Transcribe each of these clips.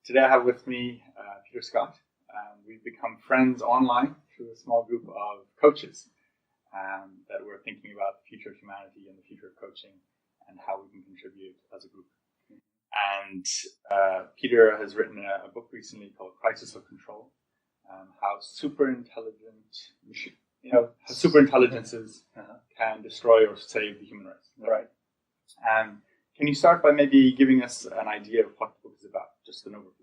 Today I have with me Peter Scott. We've become friends online through a small group of coaches that were thinking about the future of humanity and the future of coaching and how we can contribute as a group. And Peter has written a book recently called Crisis of Control, how superintelligences can destroy or save the human race. Right. Can you start by maybe giving us an idea of what the book is about, just an overview?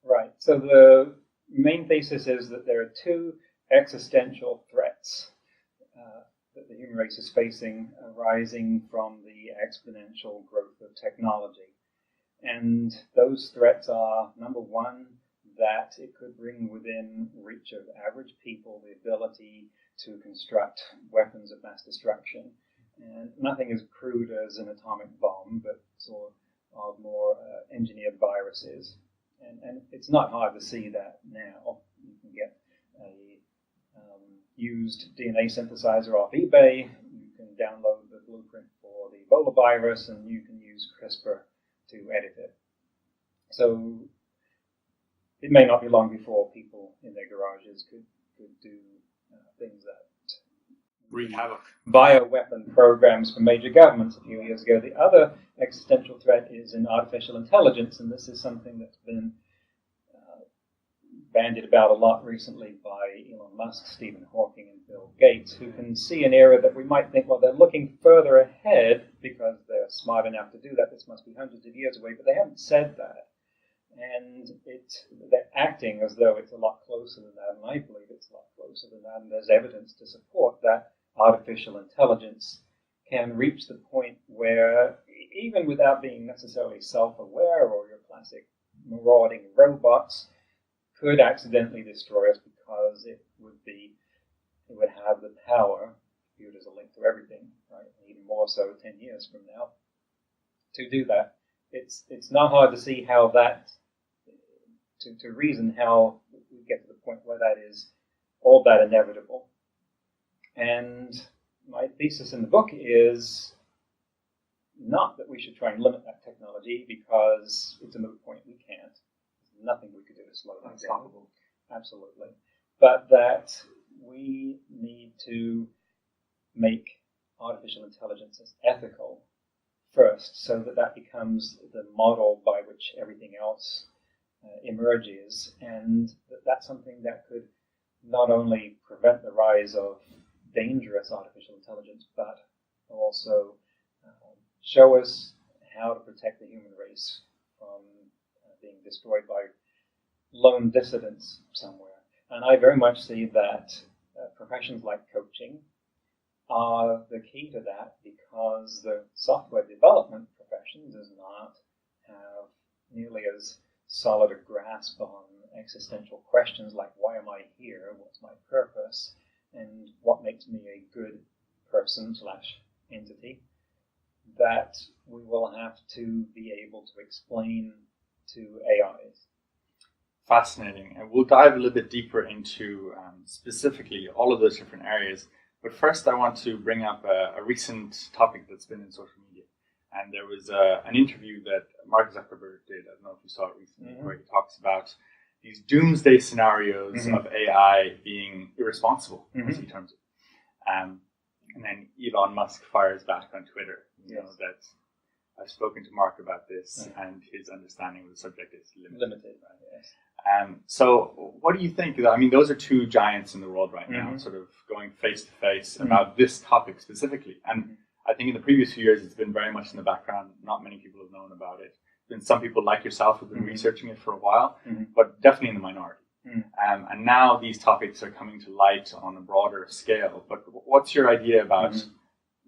Right. So the main thesis is that there are two existential threats that the human race is facing arising from the exponential growth of technology. And those threats are, number one, that it could bring within reach of average people the ability to construct weapons of mass destruction. And nothing as crude as an atomic bomb, but sort of more engineered viruses. And it's not hard to see that now. You can get a used DNA synthesizer off eBay. You can download the blueprint for the Ebola virus, and you can use CRISPR to edit it. So it may not be long before people in their garages could do things that wreak havoc. Bioweapon programs for major governments a few years ago. The other existential threat is in artificial intelligence, and this is something that's been bandied about a lot recently by Elon Musk, Stephen Hawking, and Bill Gates, who can see an era that we might think, well, they're looking further ahead because they're smart enough to do that. This must be hundreds of years away, but they haven't said that. And they're acting as though it's a lot closer than that, and I believe it's a lot closer than that, and there's evidence to support that artificial intelligence can reach the point where, even without being necessarily self-aware or your classic marauding robots, could accidentally destroy us because it would have the power, computers are linked to everything, right? Even more so 10 years from now, to do that. It's not hard to see how that, to reason how we get to the point where that is all that inevitable. And my thesis in the book is not that we should try and limit that technology because it's a moot point. We can't. There's nothing we could do to slow that down. Unstoppable. Absolutely. But that we need to make artificial intelligence as ethical first, so that becomes the model by which everything else emerges. And that's something that could not only prevent the rise of dangerous artificial intelligence, but also show us how to protect the human race from being destroyed by lone dissidents somewhere. And I very much see that professions like coaching are the key to that, because the software development profession does not have nearly as solid a grasp on existential questions like, why am I here? What's my purpose? And what makes me a good person / entity, that we will have to be able to explain to AIs. Fascinating. And we'll dive a little bit deeper into specifically all of those different areas. But first I want to bring up a recent topic that's been in social media. And there was an interview that Mark Zuckerberg did, I don't know if you saw it recently, where he talks about these doomsday scenarios of AI being irresponsible, as he terms it. And then Elon Musk fires back on Twitter, you know, that I've spoken to Mark about this, and his understanding of the subject is limited. Right? Yes. So what do you think? I mean, those are two giants in the world right now, sort of going face to face about this topic specifically. And I think in the previous few years, it's been very much in the background. Not many people have known about it. There's been some people like yourself who've been researching it for a while, but definitely in the minority. And now these topics are coming to light on a broader scale. But what's your idea about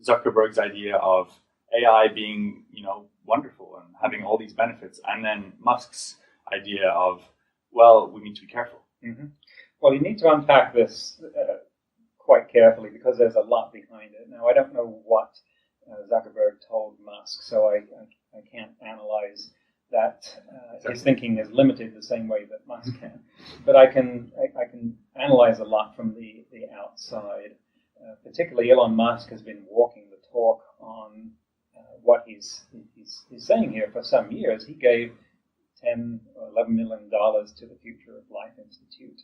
Zuckerberg's idea of AI being, you know, wonderful and having all these benefits, and then Musk's idea of, well, we need to be careful? Well, you need to unpack this quite carefully because there's a lot behind it. Now, I don't know what Zuckerberg told Musk, so I can't analyze that. His thinking is limited the same way that Musk can. But I can analyze a lot from the outside. Particularly Elon Musk has been walking the talk on what he's saying here for some years. He gave $10 or $11 million to the Future of Life Institute,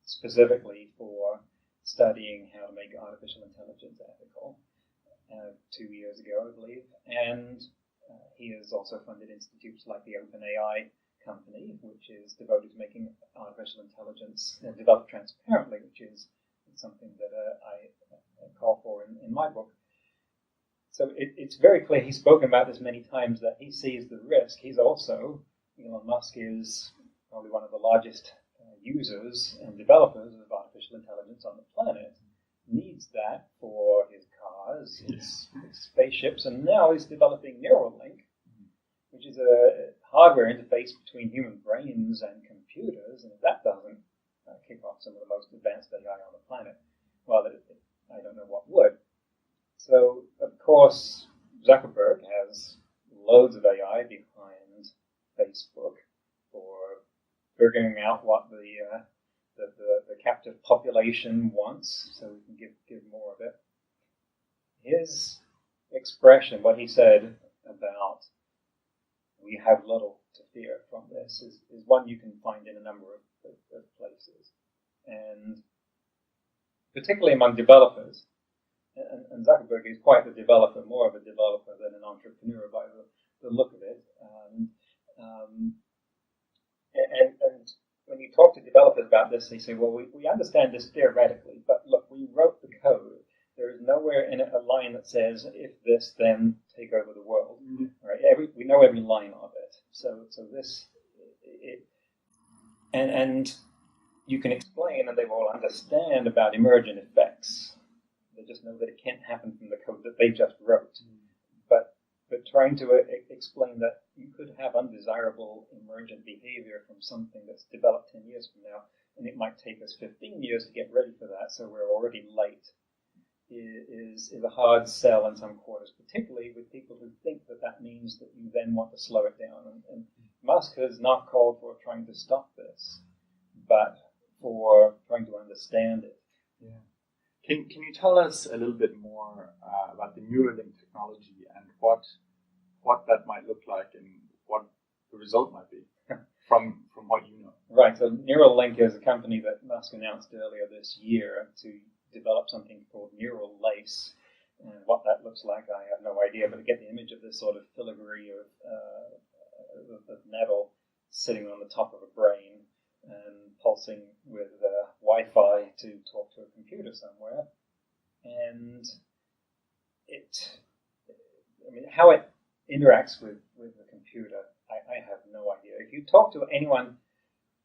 specifically for studying how to make artificial intelligence ethical, 2 years ago, I believe. And he has also funded institutes like the OpenAI company, which is devoted to making artificial intelligence developed transparently, which is something that I call for in my book. So it's very clear, he's spoken about this many times, that he sees the risk. He's also, Elon Musk is probably one of the largest users and developers of artificial intelligence on the planet, needs that for his cars, his spaceships, and now he's developing Neuralink, which is a hardware interface between human brains and computers, and if that doesn't kick off some of the most advanced AI on the planet, well, I don't know what would. So, of course, Zuckerberg has loads of AI behind Facebook for figuring out what the captive population wants, so we can give more of it. His expression, what he said about we have little to fear from this, is one you can find in a number of places, and particularly among developers. And Zuckerberg is quite a developer, more of a developer than an entrepreneur by the look of it. And when you talk to developers about this, they say, well, we understand this theoretically, but look, we wrote the code. There is nowhere in it a line that says, if this, then take over the world. Mm-hmm. Right? We know every line of it. So this, and you can explain, and they will understand about emergent effects. They just know that it can't happen from the code that they just wrote. Mm-hmm. But trying to explain that you could have undesirable emergent behavior from something that's developed 10 years from now, and it might take us 15 years to get ready for that, so we're already late, is a hard sell in some quarters, particularly with people who think that means that you then want to slow it down. And Musk has not called for trying to stop this, but for trying to understand it. Yeah. Can you tell us a little bit more about the Neuralink technology and what that might look like and what the result might be from what you know? Right. So Neuralink is a company that Musk announced earlier this year to develop something called neural lace. And what that looks like, I have no idea. But to get the image of this sort of filigree of metal sitting on the top of a brain and pulsing with Wi-Fi to talk to a computer somewhere. And how it interacts with the computer, I have no idea. If you talk to anyone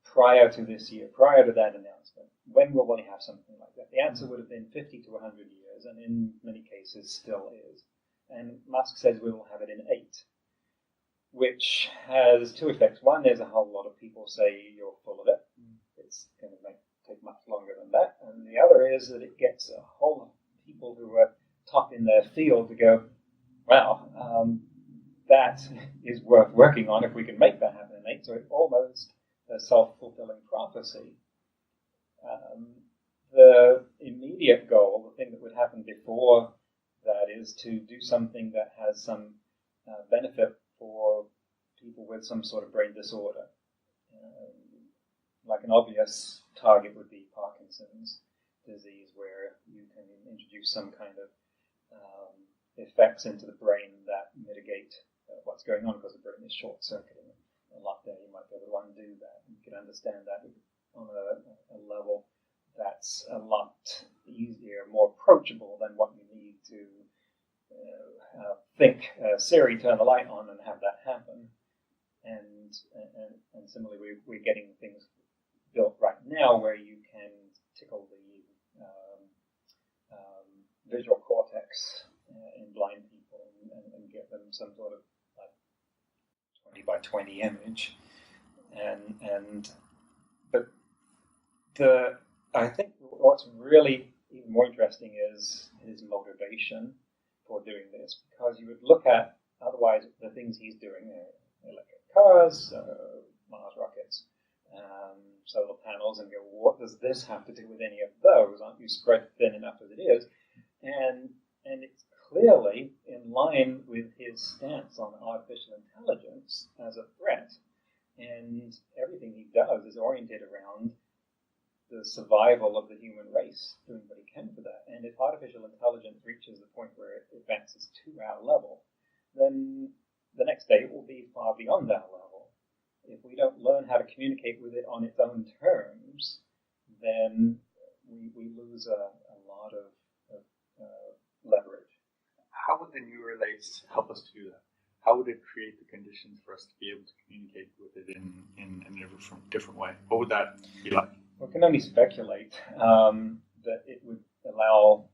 prior to this year, prior to that announcement, when will we have something like that? The answer would have been 50 to 100 years, and in many cases still is. And Musk says we will have it in 8, which has two effects. One is a whole lot of people say you're full of it. It's going to take much longer than that. And the other is that it gets a whole lot of people who are top in their field to go, wow, that is worth working on if we can make that happen in 8. So it's almost a self-fulfilling prophecy. The immediate goal, the thing that would happen before that, is to do something that has some benefit for people with some sort of brain disorder. Like an obvious target would be Parkinson's disease, where you can introduce some kind of effects into the brain that mitigate what's going on, because the brain is short-circuiting a lot there. You might be able to undo that. You can understand that on a level that's a lot easier, more approachable than what you need to think Siri, turn the light on, and have that happen. And similarly, we're getting things built right now where you can tickle the visual cortex in blind people and get them some sort of like 20 by 20 image. But I think what's really even more interesting is his motivation for doing this, because you would look at otherwise the things he's doing, electric cars, Mars rockets, solar panels, and go, what does this have to do with any of those? Aren't you spread thin enough as it is? And it's clearly in line with his stance on artificial intelligence as a threat. oriented around the survival of the human race, doing what it can for that. And if artificial intelligence reaches the point where it advances to our level, then the next day it will be far beyond our level. If we don't learn how to communicate with it on its own terms, then we lose a lot of leverage. How would the Neuralink help us to do that? How would it create the conditions for us to be able to communicate with it in a different way? What would that be like? We can only speculate that it would allow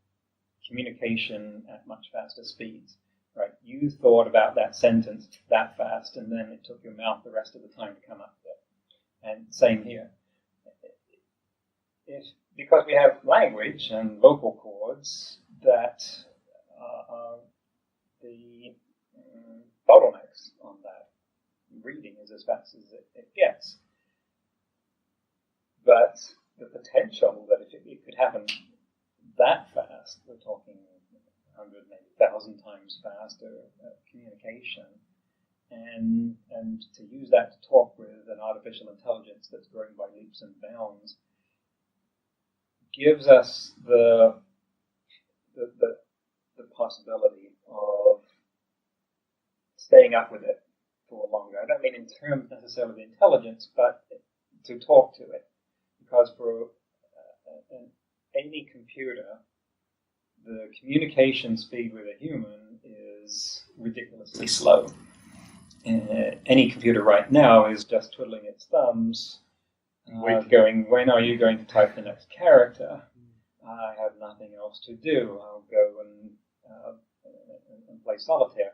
communication at much faster speeds. Right? You thought about that sentence that fast, and then it took your mouth the rest of the time to come up with it. And same here. Because we have language and vocal cords that are the bottlenecks on that. Reading is as fast as it gets. But the potential that if it could happen that fast, we're talking 100, maybe 1,000 times faster communication, and to use that to talk with an artificial intelligence that's growing by leaps and bounds gives us the possibility of staying up with it for longer. I don't mean in terms necessarily of intelligence, but to talk to it. Because for any computer, the communication speed with a human is ridiculously slow. Any computer right now is just twiddling its thumbs, going, when are you going to type the next character? I have nothing else to do. I'll go and play solitaire.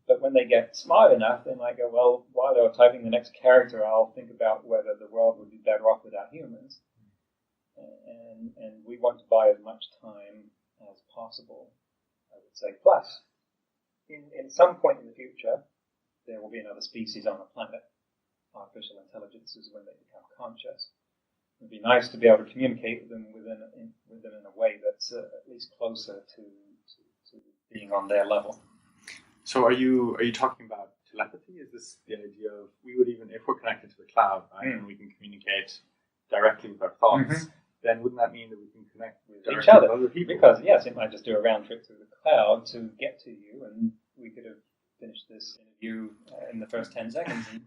But when they get smart enough, they might go, well, while they're typing the next character, I'll think about whether the world would be better off without humans. And we want to buy as much time as possible, I would say. Plus, in some point in the future, there will be another species on the planet. Artificial intelligence is when they become conscious. It would be nice to be able to communicate with them within in a way that's at least closer to being on their level. So are you talking about telepathy? Is this the idea of we would even, if we're connected to the cloud, right, and we can communicate directly with our thoughts, then wouldn't that mean that we can connect with each other? With other people? Because yes, it might just do a round trip through the cloud to get to you, and we could have finished this interview in the first 10 seconds and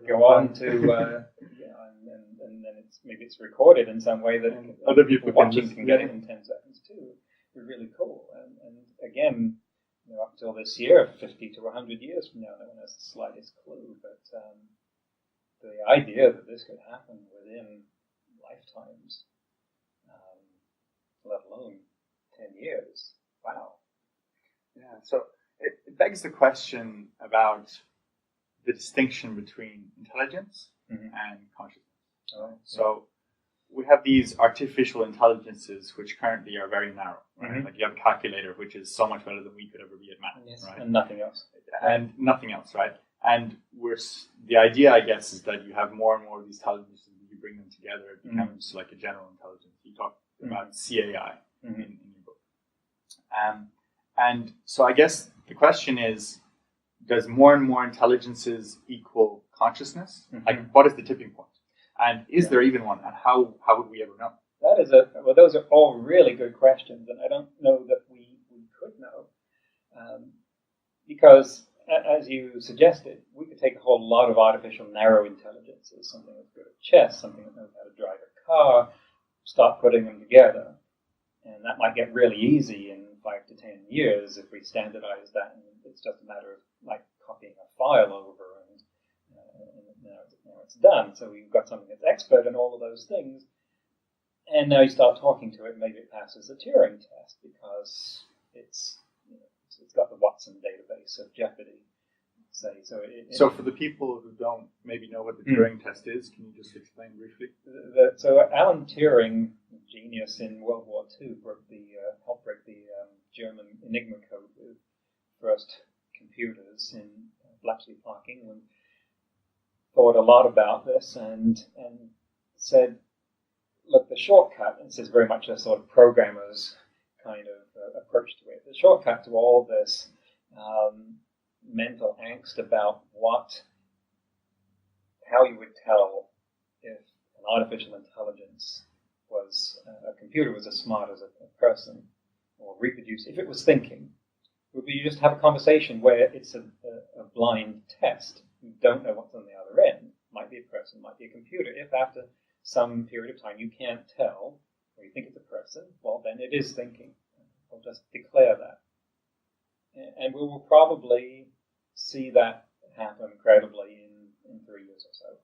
go on to and then maybe it's recorded in some way that other people watching can get it in 10 seconds too. It would be really cool. And again, up until this year, 50 to 100 years from now, no one has the slightest clue. But the idea that this could happen within lifetimes, let alone 10 years, wow. Yeah, so it begs the question about the distinction between intelligence and consciousness. So we have these artificial intelligences which currently are very narrow. Right? Like you have a calculator which is so much better than we could ever be at math, right? And nothing else. And nothing else, right? And the idea, I guess, is that you have more and more of these intelligences. You bring them together, it becomes like a general intelligence. You talk about CAI in your book. And so I guess the question is, does more and more intelligences equal consciousness? Like, what is the tipping point? And is there even one? And how would we ever know? Those are all really good questions, and I don't know that we could know. Because, as you suggested, we could take a whole lot of artificial narrow intelligences, something that's good at chess, something that knows how to drive a car, start putting them together. And that might get really easy in 5 to 10 years if we standardize that, and it's just a matter of like copying a file over, and now it's done. So we've got something that's expert in all of those things, and now you start talking to it, maybe it passes the Turing test because it's got the Watson database of Jeopardy. So for the people who don't maybe know what the Turing test is, can you just explain briefly? So Alan Turing, genius in World War II, helped break the German Enigma code with first computers in Bletchley Park, England. Thought a lot about this and said, look, the shortcut, and this is very much a sort of programmer's kind of approach to it, the shortcut to all this mental angst about how you would tell if an artificial intelligence was a computer was as smart as a person, or reproduce if it was thinking, would be you just have a conversation where it's a blind test. You don't know what's on the other end. Might be a person, might be a computer. If after some period of time you can't tell, or you think it's a person, well, then it is thinking. We'll just declare that. And we will probably see that happen credibly in 3 years or so.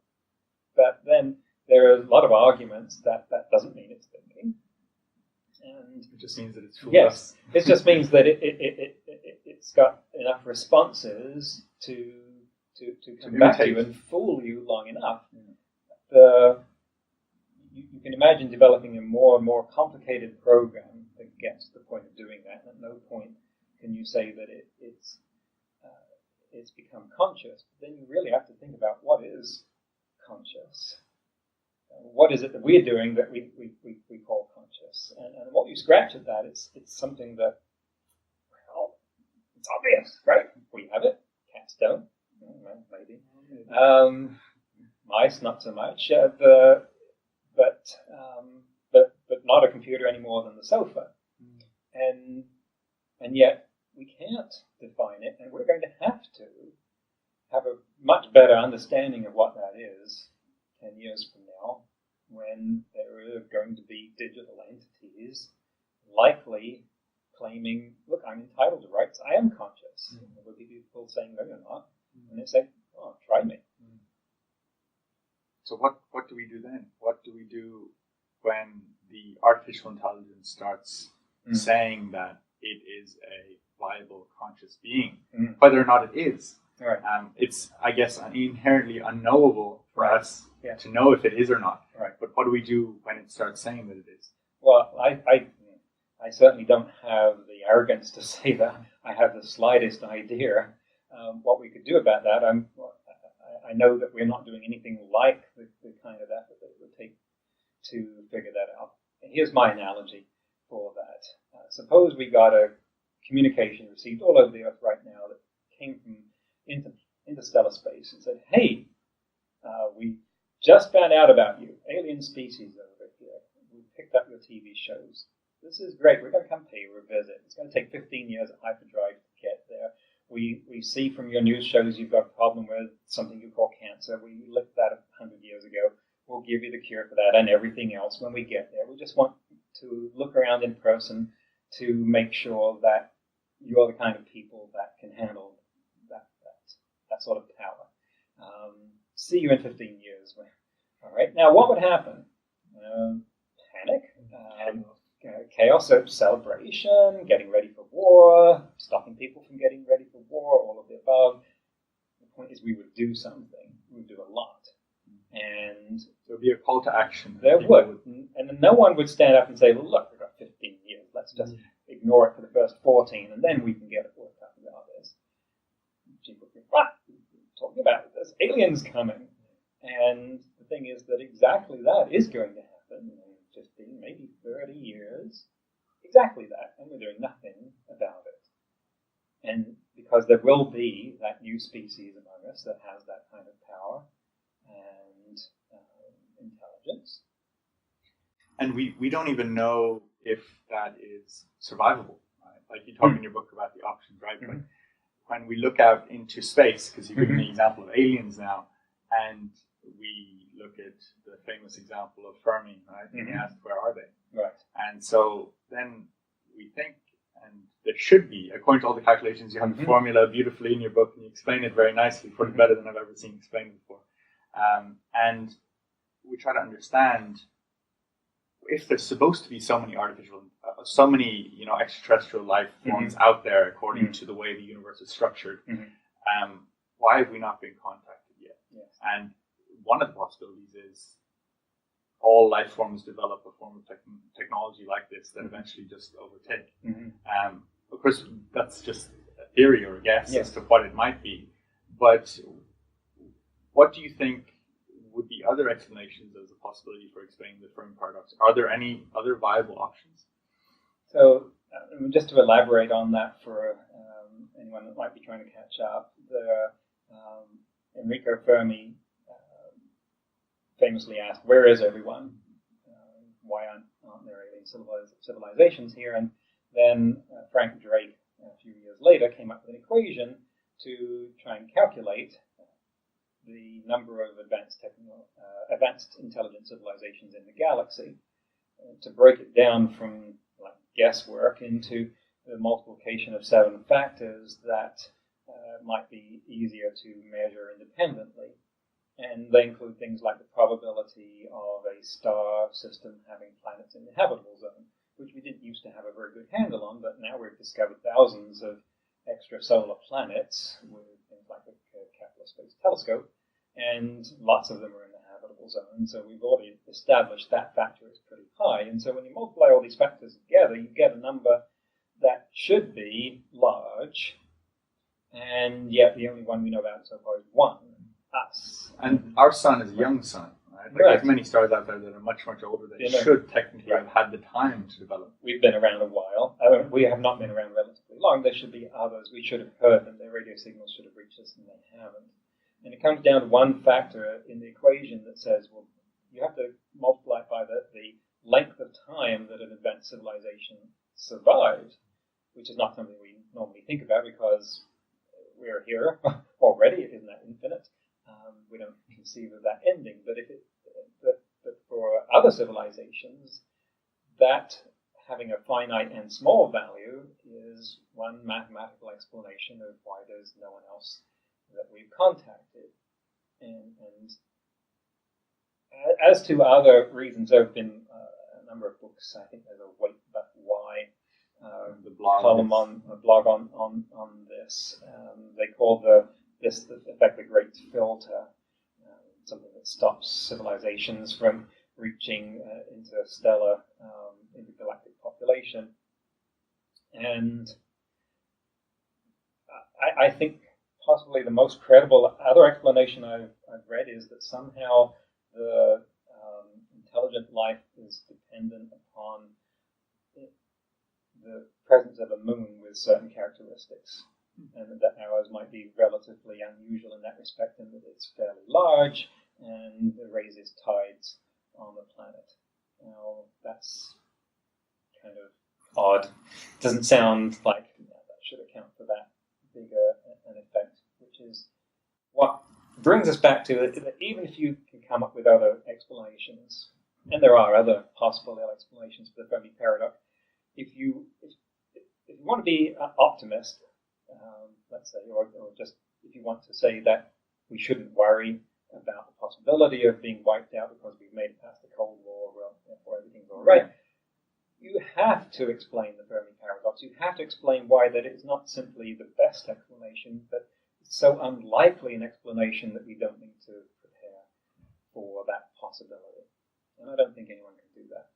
But then there are a lot of arguments that doesn't mean it's thinking. And it just means that it's fooled yes, us. It just means that it's got enough responses to come back to you and fool you long enough. You can imagine developing a more and more complicated program that gets to the point of doing that. At no point can you say that it's become conscious. But then you really have to think about what is conscious. What is it that we're doing that we call conscious? And what you scratch at that, it's something that, well, it's obvious, right? We have it. Cats don't. Well, maybe. Mice, not so much. But not a computer any more than the sofa. And yet we can't define it, and we're going to have a much better understanding of what that is 10 years from now, when there are going to be digital entities likely claiming, look, I'm entitled to rights, I am conscious. And there will be people saying, no, you're not. And they say, oh, try me. So what do we do then? What do we do when the artificial intelligence starts saying that it is a viable conscious being, whether or not it is? Right. It's, I guess, inherently unknowable for us to know if it is or not. Right. But what do we do when it starts saying that it is? Well, I certainly don't have the arrogance to say that I have the slightest idea what we could do about that. I know that we're not doing anything like the kind of effort that it would take to figure that out. And here's my analogy for that. Suppose we got a communication received all over the Earth right now that came from interstellar space and said, hey, we just found out about you, alien species over here. We picked up your TV shows. This is great. We're going to come pay you a visit. It's going to take 15 years of hyperdrive to get there. We see from your news shows you've got a problem with something you call cancer. We looked that 100 years ago. We'll give you the cure for that and everything else when we get there. We just want to look around in person to make sure that you're the kind of people that can handle that sort of power. See you in 15 years. All right. Now, what would happen? Panic, chaos, celebration, getting ready for war, stopping people from getting ready for war, all of the above. The point is we would do something. We would do a lot. And there would be a call to action. There would. And then no one would stand up and say, well, look, we've got 15 years. Let's just ignore it for the first 14, and then we can get it worked out about this. People think, what? Talking about there's aliens coming. And the thing is that exactly that is going to happen in 15, maybe 30 years. Exactly that. And we're doing nothing about it. And because there will be that new species among us that has that kind of power and intelligence. And we don't even know if that is survivable. Right? Like you talk in your book about the options, right? But when we look out into space, because you've given the example of aliens now, and we look at the famous example of Fermi, right? And he asked, where are they? Right. And so then we think, and there should be, according to all the calculations, you have the formula beautifully in your book, and you explain it very nicely, probably better than I've ever seen explained before. And we try to understand if there's supposed to be so many extraterrestrial life forms out there according to the way the universe is structured. Why have we not been contacted yet? Yes. And one of the possibilities is all life forms develop a form of technology like this that eventually just overtake. Of course, that's just a theory or a guess as to what it might be. But what do you think would be other explanations as a possibility for explaining the Fermi paradox? Are there any other viable options? So, just to elaborate on that for anyone that might be trying to catch up, Enrico Fermi famously asked, "Where is everyone? Why aren't there alien civilizations here?" And then Frank Drake, a few years later, came up with an equation to try and calculate the number of advanced intelligent civilizations in the galaxy, to break it down from like guesswork into the multiplication of 7 factors that might be easier to measure independently. And they include things like the probability of a star system having planets in the habitable zone, which we didn't used to have a very good handle on, but now we've discovered thousands of extrasolar planets with things like the Kepler Space Telescope, and lots of them are in the habitable zone. So we've already established that factor is pretty high. And so when you multiply all these factors together, you get a number that should be large, and yet the only one we know about so far is 1, us. And our sun is a young sun, right? Like there's many stars out there that are much, much older that should technically have had the time to develop. We've been around a while. We have not been around relatively long. There should be others. We should have heard them. Their radio signals should have reached us, and they haven't. And it comes down to one factor in the equation that says, well, you have to multiply it by the length of time that an advanced civilization survived, which is not something we normally think about because we're here already. It isn't that infinite. We don't conceive of that ending. But for other civilizations, that having a finite and small value is one mathematical explanation of why there's no one else that we've contacted. And as to other reasons, there have been a number of books. I think there's a Wait But Why column on a blog on this. They call this effect the Great Filter, something that stops civilizations from reaching interstellar, intergalactic population. And I think possibly the most credible other explanation I've read is that somehow the intelligent life is dependent upon the presence of a moon with certain characteristics, and that ours might be relatively unusual in that respect, in that it's fairly large and raises tides on the planet. Now, that's kind of odd. It doesn't sound like that should account for that bigger an effect, which is what brings us back to that even if you can come up with other explanations, and there are other possible explanations for the Fermi paradox, if you want to be an optimist, let's say, or just if you want to say that we shouldn't worry about the possibility of being wiped out because we've made it past the Cold War, well, therefore everything's all right, you have to explain the Fermi paradox. You have to explain why that it's not simply the best explanation, but it's so unlikely an explanation that we don't need to prepare for that possibility. And I don't think anyone can do that.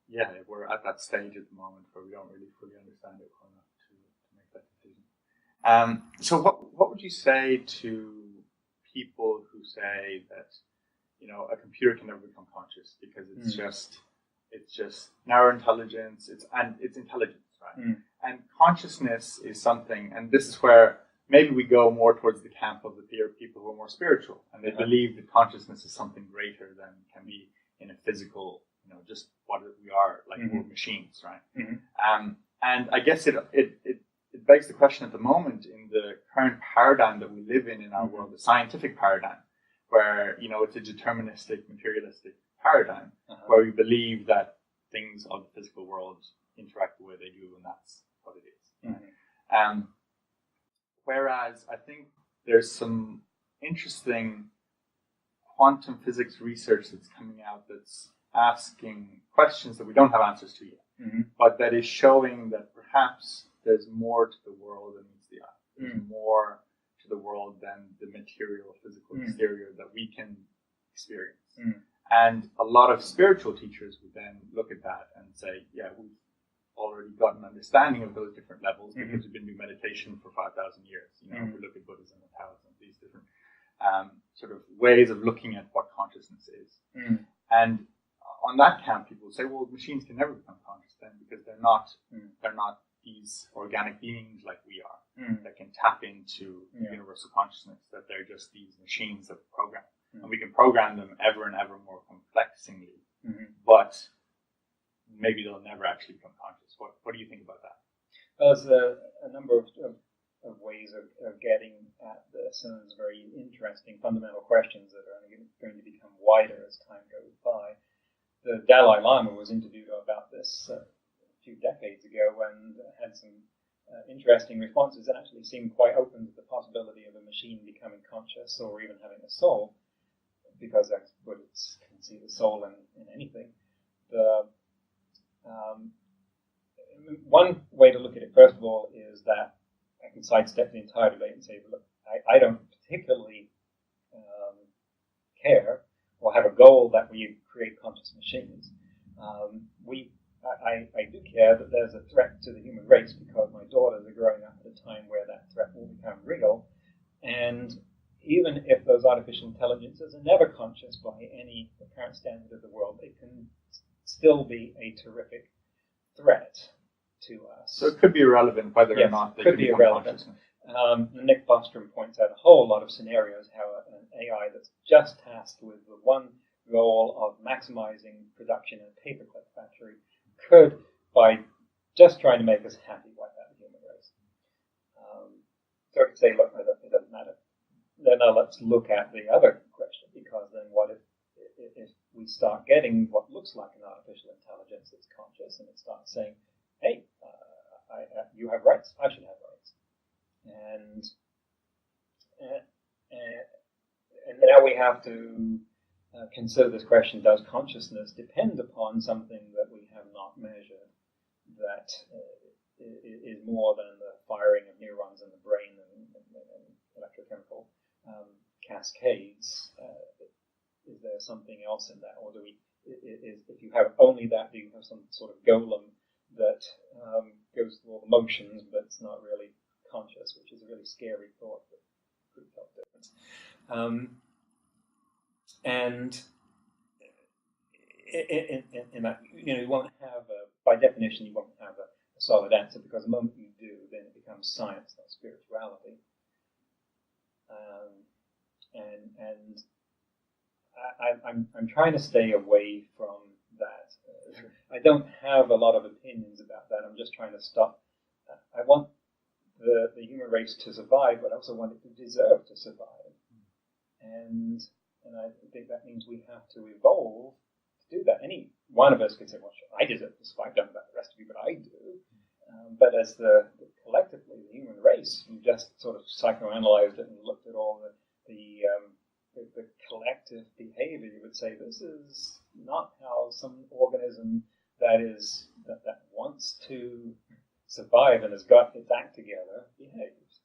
Yeah, we're at that stage at the moment where we don't really fully understand it well enough to make that decision. So what would you say to people who say that, a computer can never become conscious because it's just narrow intelligence, it's intelligence, right? And consciousness is something, and this is where maybe we go more towards the camp of the people who are more spiritual, and they believe that consciousness is something greater than can be in a physical, just what we are, like we're machines, right? And I guess it begs the question at the moment in the current paradigm that we live in our world, the scientific paradigm, where, it's a deterministic, materialistic paradigm, where we believe that things of the physical world interact the way they do, and that's what it is. Right? Whereas I think there's some interesting quantum physics research that's coming out that's asking questions that we don't have answers to yet, but that is showing that perhaps there's more to the world than meets the eye. There's more to the world than the material, physical exterior that we can experience. And a lot of spiritual teachers would then look at that and say, yeah, we've already got an understanding of those different levels because we've been doing meditation for 5,000 years. If we look at Buddhism and Taoism, these different sort of ways of looking at what consciousness is. And on that camp, people say, well, machines can never become conscious then because they're not these organic beings like we are that can tap into universal consciousness, that they're just these machines that are programmed. and we can program them ever and ever more complexly, but maybe they'll never actually become conscious. What do you think about that? There's a number of ways of getting at this, and there's very interesting fundamental questions that are only going to become wider as time goes by. The Dalai Lama was interviewed about this a few decades ago and had some interesting responses and actually seemed quite open to the possibility of a machine becoming conscious or even having a soul, because that's what it can see the soul in anything. One way to look at it, first of all, is that I can sidestep the entire debate and say, look, I don't particularly care or have a goal that we create conscious machines. I do care that there's a threat to the human race because my daughters are growing up at a time where that threat will become real. And even if those artificial intelligences are never conscious by any apparent standard of the world, they can still be a terrific threat to us. So it could be irrelevant whether or not they could be irrelevant. Nick Bostrom points out a whole lot of scenarios how an AI that's just tasked with the one goal of maximizing production in a paperclip factory could, by just trying to make us happy, wipe out the human race. So I could say, look, it doesn't matter. Then let's look at the other question, because then what if we start getting what looks like an artificial intelligence that's conscious, and it starts saying, hey, you have rights, I should have rights. And now we have to consider this question, does consciousness depend upon something that we have not measured, that is more than the firing of neurons in the brain and electrochemical cascades? Is there something else in that? Or if you have only that, do you have some sort of golem that goes through all the motions, but it's not really conscious, which is a really scary thought, but could tell the difference. And in that, you won't have by definition, you won't have a solid answer, because the moment you do, then it becomes science, not spirituality. I'm trying to stay away from that. I don't have a lot of opinions about that. I'm just trying to stop. I want the human race to survive, but I also want it to deserve to survive. And I think that means we have to evolve to do that. Any one of us could say, well, sure, I deserve to survive. I don't know about the rest of you, but I do. But as collectively, the human race, we just sort of psychoanalyzed it and looked at all the collective behavior, you would say this is not how some organism that wants to survive and has got its act together behaves.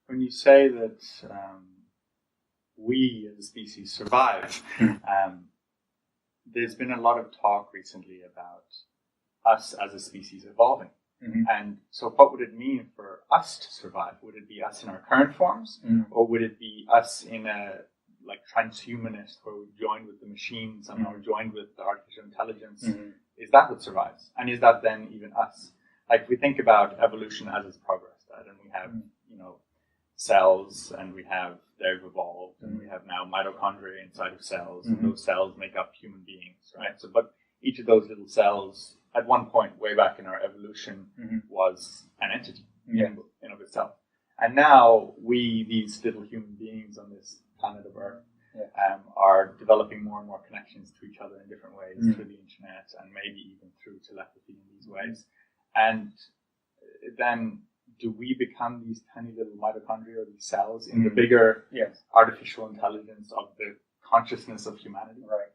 When you say that we as a species survive, there's been a lot of talk recently about us as a species evolving. And so what would it mean for us to survive? Would it be us in our current forms? Or would it be us in a transhumanist, where we join with the machines and or joined with the artificial intelligence? Is that what survives? And is that then even us? Like, if we think about evolution as it's progressed, right? And we have, cells, and they've evolved, and we have now mitochondria inside of cells, and those cells make up human beings, right? So, but each of those little cells, at one point, way back in our evolution, was an entity in of itself. And now these little human beings on this planet of Earth, are developing more and more connections to each other in different ways through the internet, and maybe even through telepathy in these ways. And then, do we become these tiny little mitochondria, or these cells, in the bigger artificial intelligence of the consciousness of humanity? Right.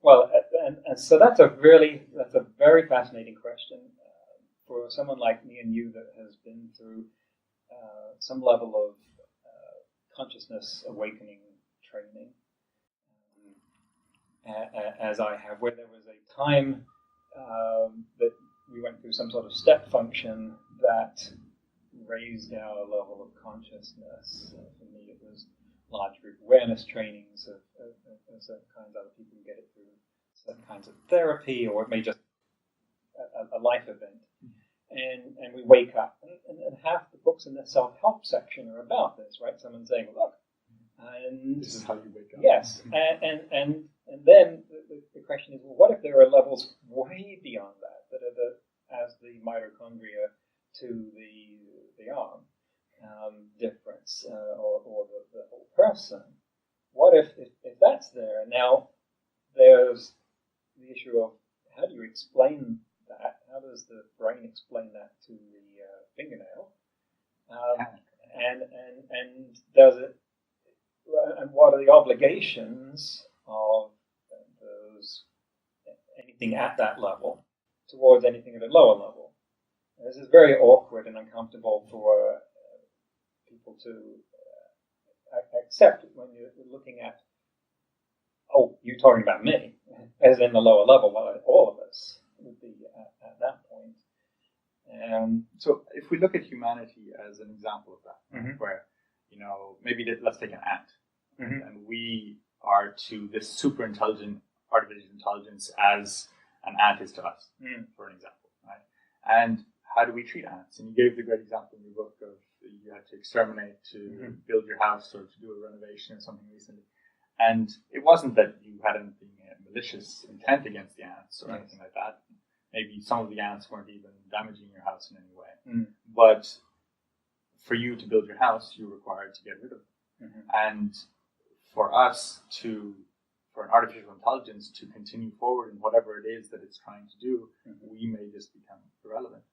Well, and so that's a very fascinating question for someone like me and you that has been through some level of consciousness awakening training, as I have, where there was a time that we went through some sort of step function that raised our level of consciousness. For me, it was large group awareness trainings of certain kinds. Other people can get it through certain kinds of therapy, or it may just a life event. And we wake up, and half the books in the self-help section are about this, right? Someone saying, look, And this is how you wake up. yes, and then the question is, well, what if there are levels way beyond that are as the mitochondria to the arm difference, or the whole person? What if that's there? Now, there's the issue of how do you explain that? How does the brain explain that to the fingernail? And does it? And what are the obligations of those anything at that level towards anything at a lower level? And this is very awkward and uncomfortable for people to accept when you're looking at, oh, you're talking about me, as in the lower level. Well, all of us would be at that point. So if we look at humanity as an example of that, Mm-hmm. where, maybe let's take an ant, Mm-hmm. and we are to this super intelligent artificial intelligence as an ant is to us, for an example, right? And how do we treat ants? And you gave the great example in your book of you had to exterminate to build your house or to do a renovation or something recently. And it wasn't that you had anything malicious intent against the ants or anything like that. Maybe some of the ants weren't even damaging your house in any way. But for you to build your house, you're required to get rid of them. And for us for an artificial intelligence to continue forward in whatever it is that it's trying to do, we may just become irrelevant.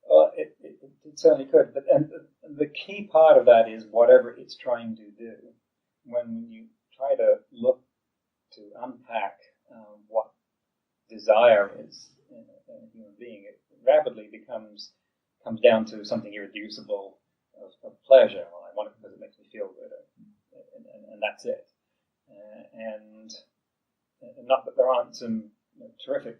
Well, it certainly could. But and the key part of that is whatever it's trying to do. When you try to look to unpack what desire is in a human being, it rapidly comes down to something irreducible of pleasure. Well, I want it because it makes me feel good, and that's it. And not that there aren't some terrific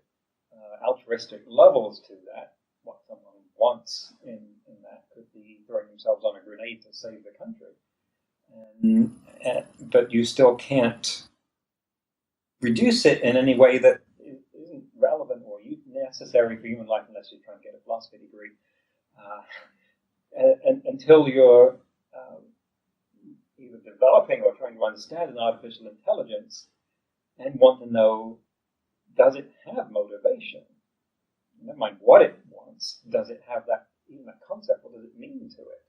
altruistic levels to that. What someone wants in that could be throwing themselves on a grenade to save the country. But you still can't reduce it in any way that isn't relevant or necessary for human life unless you're trying to get a philosophy degree. And until you're either developing or trying to understand an artificial intelligence and want to know, does it have motivation? Never mind what it wants, does it have that, even that concept, what does it mean to it?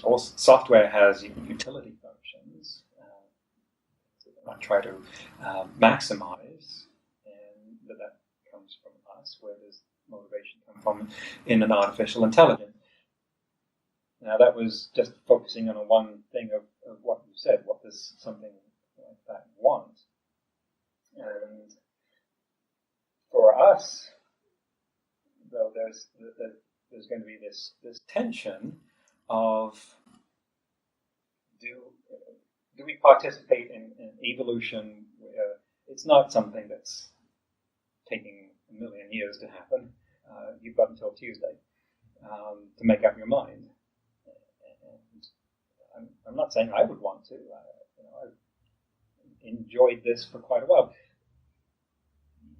All software has utility functions that they might try to maximize, and that comes from us. Where does motivation come from in an artificial intelligence? Now, that was just focusing on one thing of what you said. What does something like that want? And for us, though, there's going to be this tension of do we participate in evolution where it's not something that's taking a million years to happen. You've got until Tuesday to make up your mind. And I'm not saying I would want to. I've enjoyed this for quite a while.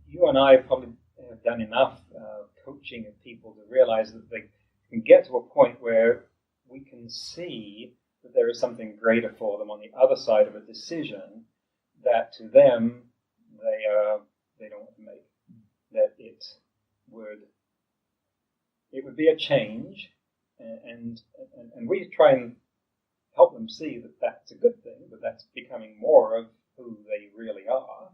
You and I probably have done enough coaching of people to realize that they can get to a point where we can see that there is something greater for them on the other side of a decision that to them they don't want to make. That it would be a change, and we try and help them see that that's a good thing, that that's becoming more of who they really are.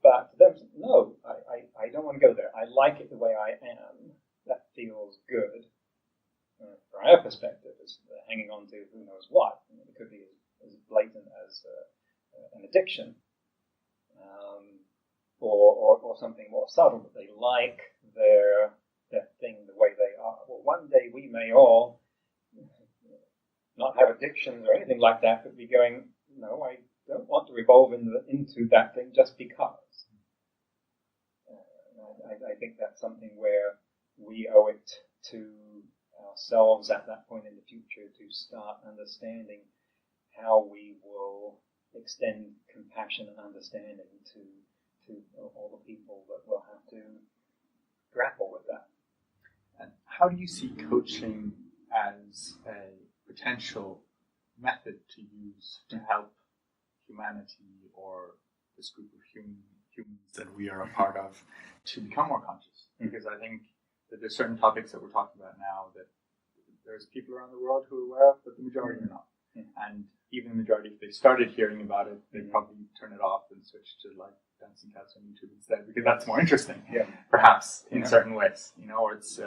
But to them, no, I don't want to go there. I like it the way I am. That feels good. From our perspective, it's hanging on to who knows what. It could be as blatant as an addiction, or something more subtle, but they like their thing the way they are. Well, one day we may all not have addictions or anything like that, but be going, no, I don't want to evolve into that thing just because. I think that's something where we owe it to ourselves at that point in the future to start understanding how we will extend compassion and understanding to all the people that will have to grapple with that. And how do you see coaching as a potential method to use to help humanity or this group of humans that we are a part of to become more conscious. Because I think that there's certain topics that we're talking about now that there's people around the world who are aware of, but the majority are not. And even the majority, if they started hearing about it, they'd probably turn it off and switch to like dancing cats on YouTube instead, because that's more interesting, perhaps in certain ways, or it's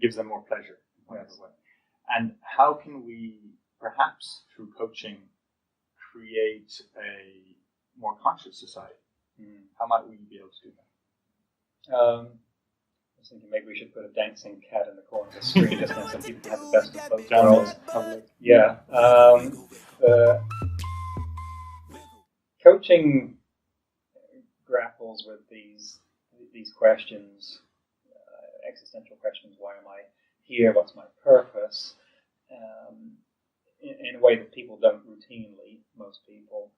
gives them more pleasure in whatever way. And how can we, perhaps through coaching, create a more conscious society? How might we be able to do that? I was thinking maybe we should put a dancing cat in the corner of the screen just now so people can have the best of both worlds. Yeah. Coaching grapples with these questions, existential questions. Why am I here? What's my purpose? In a way that people don't routinely, most people,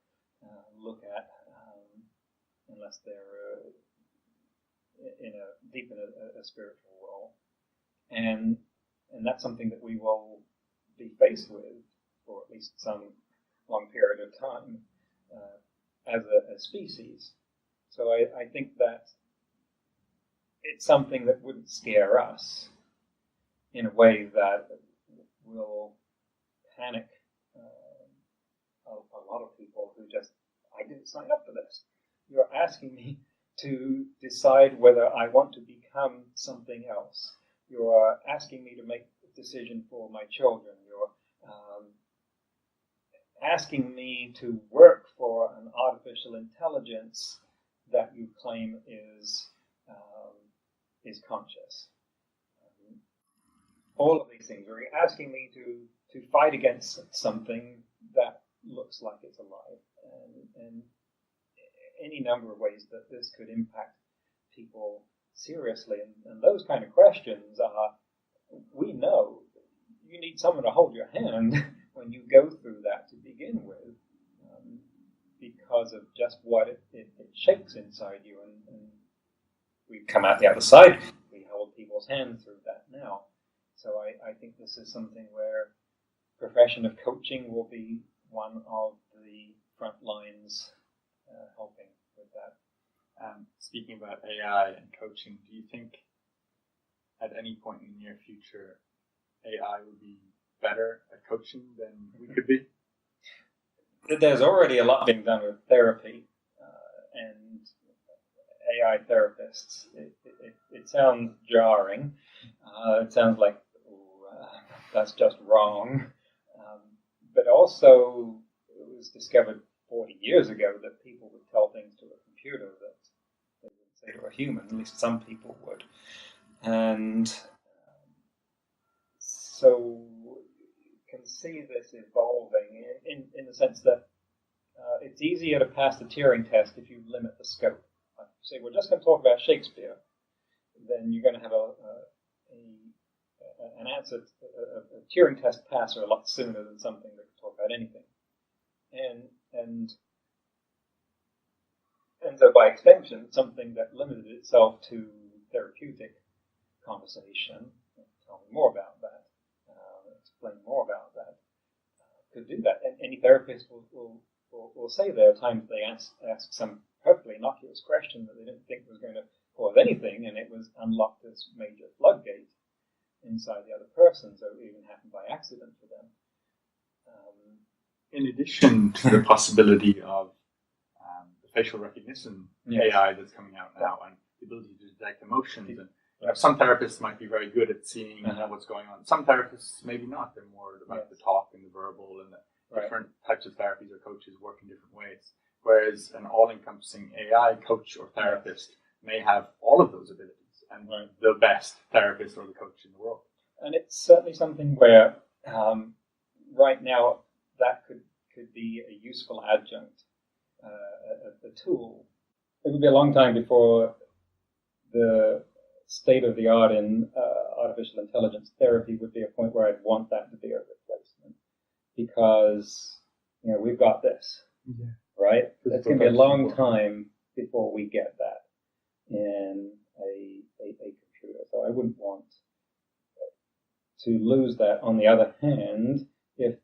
look at, unless they're deep in a spiritual role. And that's something that we will be faced with for at least some long period of time as a species. So I think that it's something that wouldn't scare us in a way that will panic a lot of people who just, I didn't sign up for this. You're asking me to decide whether I want to become something else. You're asking me to make a decision for my children. You're asking me to work for an artificial intelligence that you claim is conscious. All of these things. You're asking me to fight against something that looks like it's alive, and any number of ways that this could impact people seriously. And those kind of questions are, we know you need someone to hold your hand when you go through that to begin with, because of just what it shakes inside you. And we come out the other side, we hold people's hands through that now. So I think this is something where profession of coaching will be one of the front lines helping with that. Speaking about AI and coaching, do you think at any point in the near future AI will be better at coaching than we could be? There's already a lot being done with therapy and AI therapists. It sounds jarring. It sounds like, that's just wrong. But also, it was discovered 40 years ago that people would tell things to a computer that they wouldn't say to a human. At least some people would. And so you can see this evolving in the sense that it's easier to pass the Turing test if you limit the scope. Like you say, we're just going to talk about Shakespeare, then you're going to have an answer, a Turing test passer a lot sooner than something that can talk about anything. And so by extension, something that limited itself to therapeutic conversation, tell me more about that, explain more about that, could do that. And any therapist will say there are times they ask some perfectly innocuous question that they didn't think was going to cause anything, and it was unlocked this major floodgate inside the other person, so it even happened by accident for them. In addition to the possibility of the facial recognition AI that's coming out now, and the ability to detect emotions, and some therapists might be very good at seeing what's going on. Some therapists maybe not. They're more about the talk and the verbal, and the different types of therapies or coaches work in different ways. Whereas an all-encompassing AI coach or therapist may have all of those abilities and the best therapist or the coach in the world. And it's certainly something where right now that could be a useful adjunct, a tool. It would be a long time before the state of the art in artificial intelligence therapy would be a point where I'd want that to be a replacement, because we've got this, right? It's going to be a long time before we get that in a computer. So I wouldn't want to lose that. On the other hand, if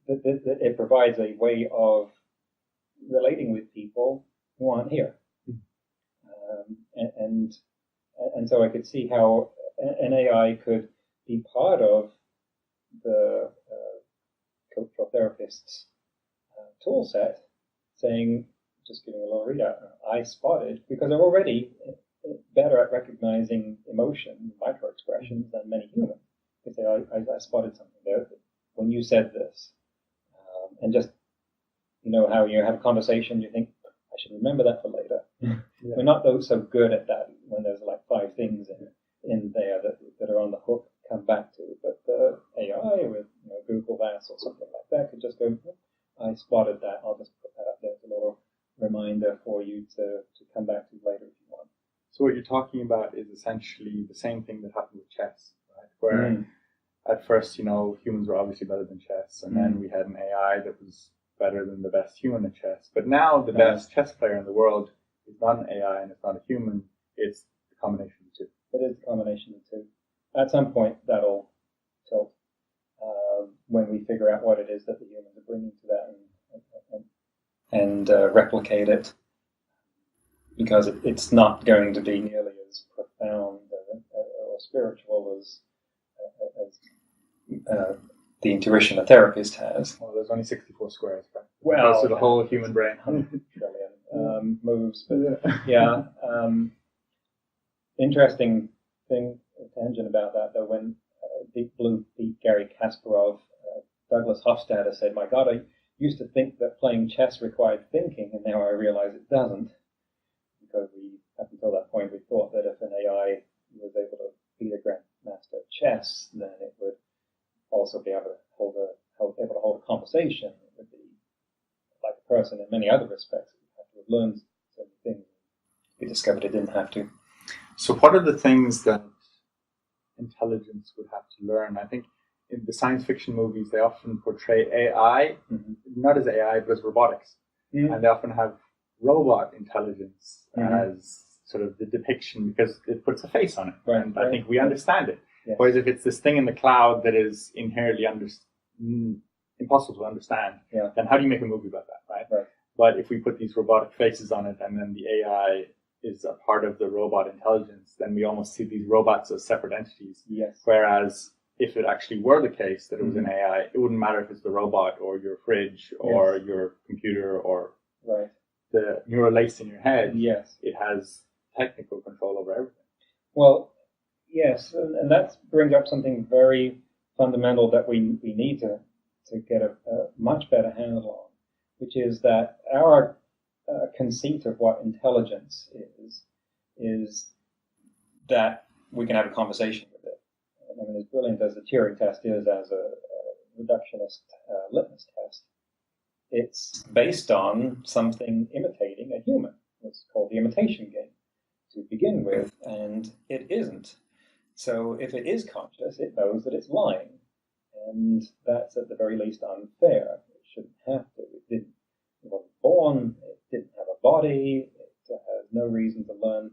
it provides a way of relating with people who aren't here. And so I could see how an AI could be part of the cultural therapist's tool set, saying, just giving a little readout, I spotted, because they're already better at recognizing emotion, micro-expressions, than many humans. They say, I spotted something there when you said this. And just, how you have a conversation, you think, I should remember that for later. Yeah. We're not so good at that when there's like 5 things in there that are on the hook come back to. But the AI with Google that or something like that could just go, I spotted that, I'll just put that up there as a little reminder for you to come back to later if you want. So what you're talking about is essentially the same thing that happened with chess, right? Where at first, humans were obviously better than chess, and then we had an AI that was better than the best human at chess. But now the best chess player in the world is not an AI and it's not a human, it's a combination of the two. It is a combination of the two. At some point, that'll tilt when we figure out what it is that the humans are bringing to that and replicate it, because it's not going to be nearly as profound or spiritual as the intuition a therapist has. Well, there's only 64 squares, right? Well, so the whole human brain. 100 trillion moves, but yeah. Interesting thing, tangent about that though, when Deep Blue beat Gary Kasparov, Douglas Hofstadter said, my God, I used to think that playing chess required thinking, and now I realize it doesn't. Because up until that point, we thought that if an AI was able to beat a grandmaster at chess, then it would also be able to hold a conversation. It would be like a person in many other respects. It would have to have learned certain things. We discovered it didn't have to. So what are the things that intelligence would have to learn? I think in the science fiction movies, they often portray AI, not as AI, but as robotics. And they often have robot intelligence as sort of the depiction because it puts a face on it. Right, and I think we understand it. Yes. Whereas if it's this thing in the cloud that is inherently impossible to understand, then how do you make a movie about that, right? But if we put these robotic faces on it and then the AI is a part of the robot intelligence, then we almost see these robots as separate entities. Yes. Whereas if it actually were the case that it was an AI, it wouldn't matter if it's the robot or your fridge or your computer or the neural lace in your head. Yes. It has technical control over everything. Well, yes, and that brings up something very fundamental that we need to get a much better handle on, which is that our conceit of what intelligence is that we can have a conversation with it. I mean, as brilliant as the Turing test is as a reductionist litmus test, it's based on something imitating a human. It's called the imitation game to begin with, and it isn't. So if it is conscious, it knows that it's lying, and that's at the very least unfair. It shouldn't have to. It wasn't born, it didn't have a body, it has no reason to learn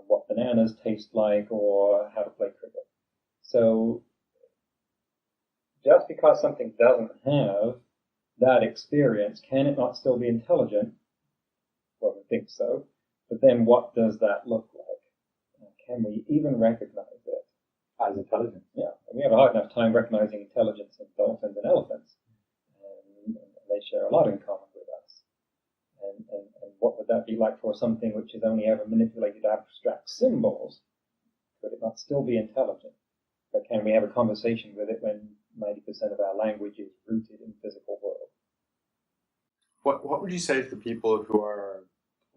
what bananas taste like or how to play cricket. So just because something doesn't have that experience, can it not still be intelligent? Well, we think so. But then what does that look like? Can we even recognize it as intelligence? Yeah. And we have a hard enough time recognizing intelligence in dolphins and elephants. And they share a lot in common with us. And what would that be like for something which has only ever manipulated abstract symbols? Could it not still be intelligent? But can we have a conversation with it when 90% of our language is rooted in the physical world? What would you say to the people who are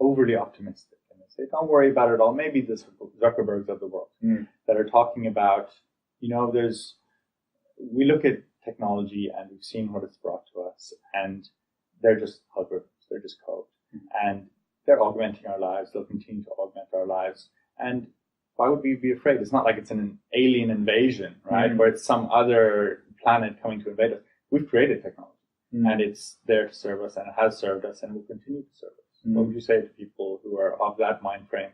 overly optimistic and they say, don't worry about it all? Maybe the Zuckerbergs of the world that are talking about, we look at technology and we've seen what it's brought to us, and they're just algorithms, they're just code, and they're augmenting our lives, they'll continue to augment our lives, and why would we be afraid? It's not like it's an alien invasion, right? Where it's some other planet coming to invade us. We've created technology, and it's there to serve us, and it has served us, and will continue to serve us. What would you say to people who are of that mind frame?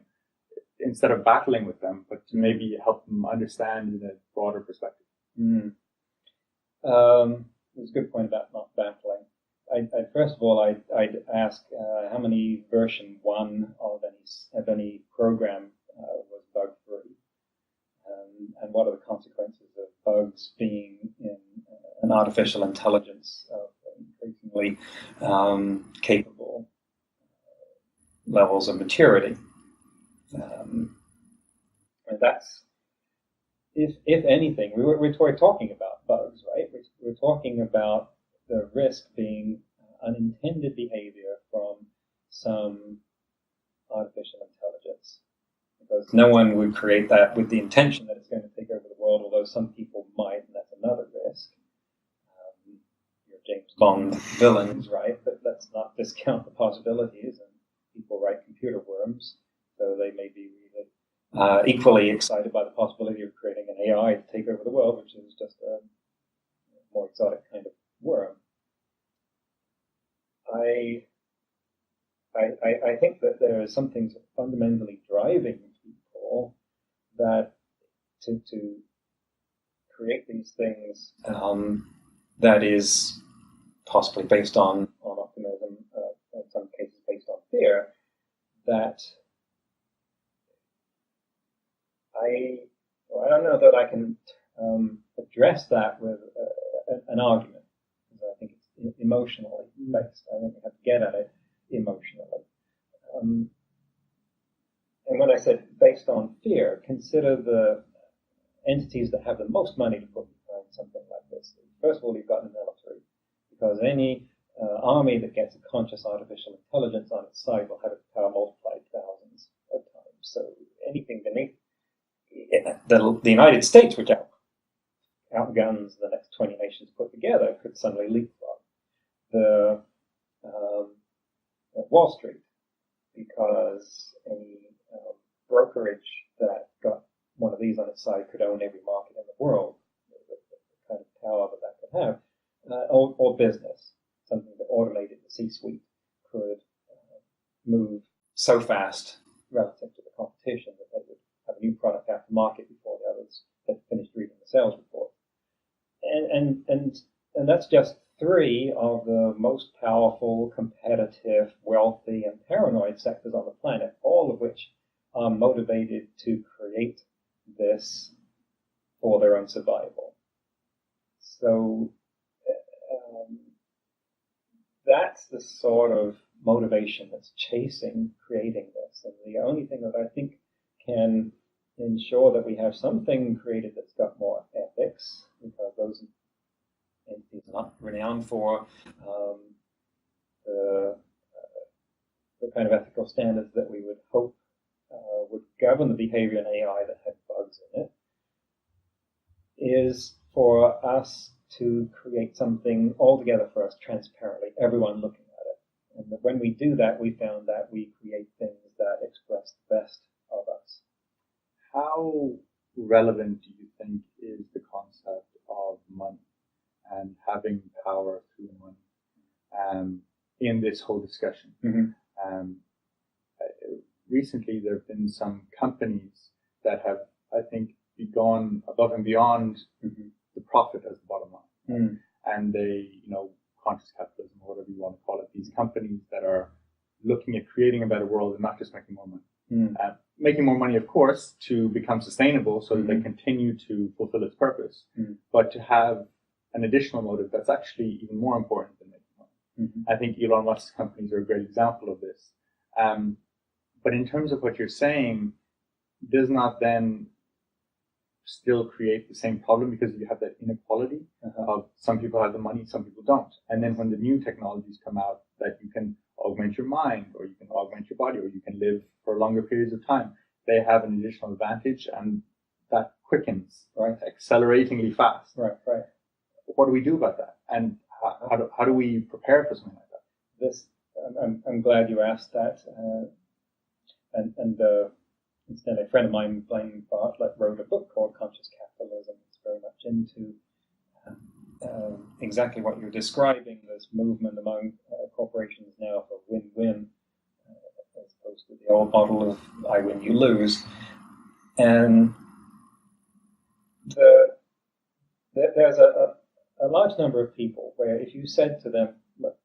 instead of battling with them, but to maybe help them understand in a broader perspective. There's a good point about not battling. First of all, I'd ask how many version 1 of any program was bug free, and what are the consequences of bugs being in an artificial intelligence of increasingly capable levels of maturity. And that's, if anything, we're talking about bugs, right? We're talking about the risk being unintended behavior from some artificial intelligence. Because no one would create that with the intention that it's going to take over the world, although some people might, and that's another risk. Your James Bond villains, right? But let's not discount the possibilities. And people write computer worms, so they may be really equally excited by the possibility of creating an AI to take over the world, which is just a more exotic kind of worm. I think that there is something fundamentally driving people that to create these things that is possibly based on optimism, in some cases based on fear, that I don't know that I can address that with an argument, because I think it's emotionally based. I think you have to get at it emotionally. And when I said based on fear, consider the entities that have the most money to put behind something like this. First of all, you've got the military, because any army that gets a conscious artificial intelligence on its side will have its power multiplied thousands of times. So anything beneath the United States, which outguns the next 20 nations put together, could suddenly leapfrog the Wall Street, because any brokerage that got one of these on its side could own every market in the world, the kind of power that could have, or business, something that automated the C-suite could move so fast relative to the competition that they would have a new product out to market before the others had finished reading the sales report. And that's just 3 of the most powerful, competitive, wealthy, and paranoid sectors on the planet, all of which are motivated to create this for their own survival. So that's the sort of motivation that's chasing creating this. And the only thing that I think can ensure that we have something created that's got more ethics, because those entities are not renowned for the kind of ethical standards that we would hope would govern the behavior in AI that had bugs in it, is for us to create something altogether first, transparently, everyone looking at it. And that when we do that, we found that we create things that express the best of us. How relevant do you think is the concept of money and having power through money in this whole discussion? Mm-hmm. Recently, there have been some companies that have, I think, gone above and beyond the profit as the bottom line. And they, conscious capitalism, or whatever you want to call it, these companies that are looking at creating a better world and not just making more money. Making more money, of course, to become sustainable so that they continue to fulfill its purpose, but to have an additional motive that's actually even more important than making money. I think Elon Musk's companies are a great example of this. But in terms of what you're saying, does not then still create the same problem, because you have that inequality of some people have the money, some people don't. And then when the new technologies come out that you can augment your mind, or you can augment your body, or you can live for longer periods of time, they have an additional advantage, and that quickens, right, acceleratingly fast. Right. What do we do about that? And how do we prepare for something like that? I'm glad you asked that. Instead, a friend of mine, Blaine Bartlett, wrote a book called Conscious Capitalism. It's very much into exactly what you're describing, this movement among corporations now for win-win, as opposed to the old model of I win, you lose. And there's a large number of people where if you said to them, look,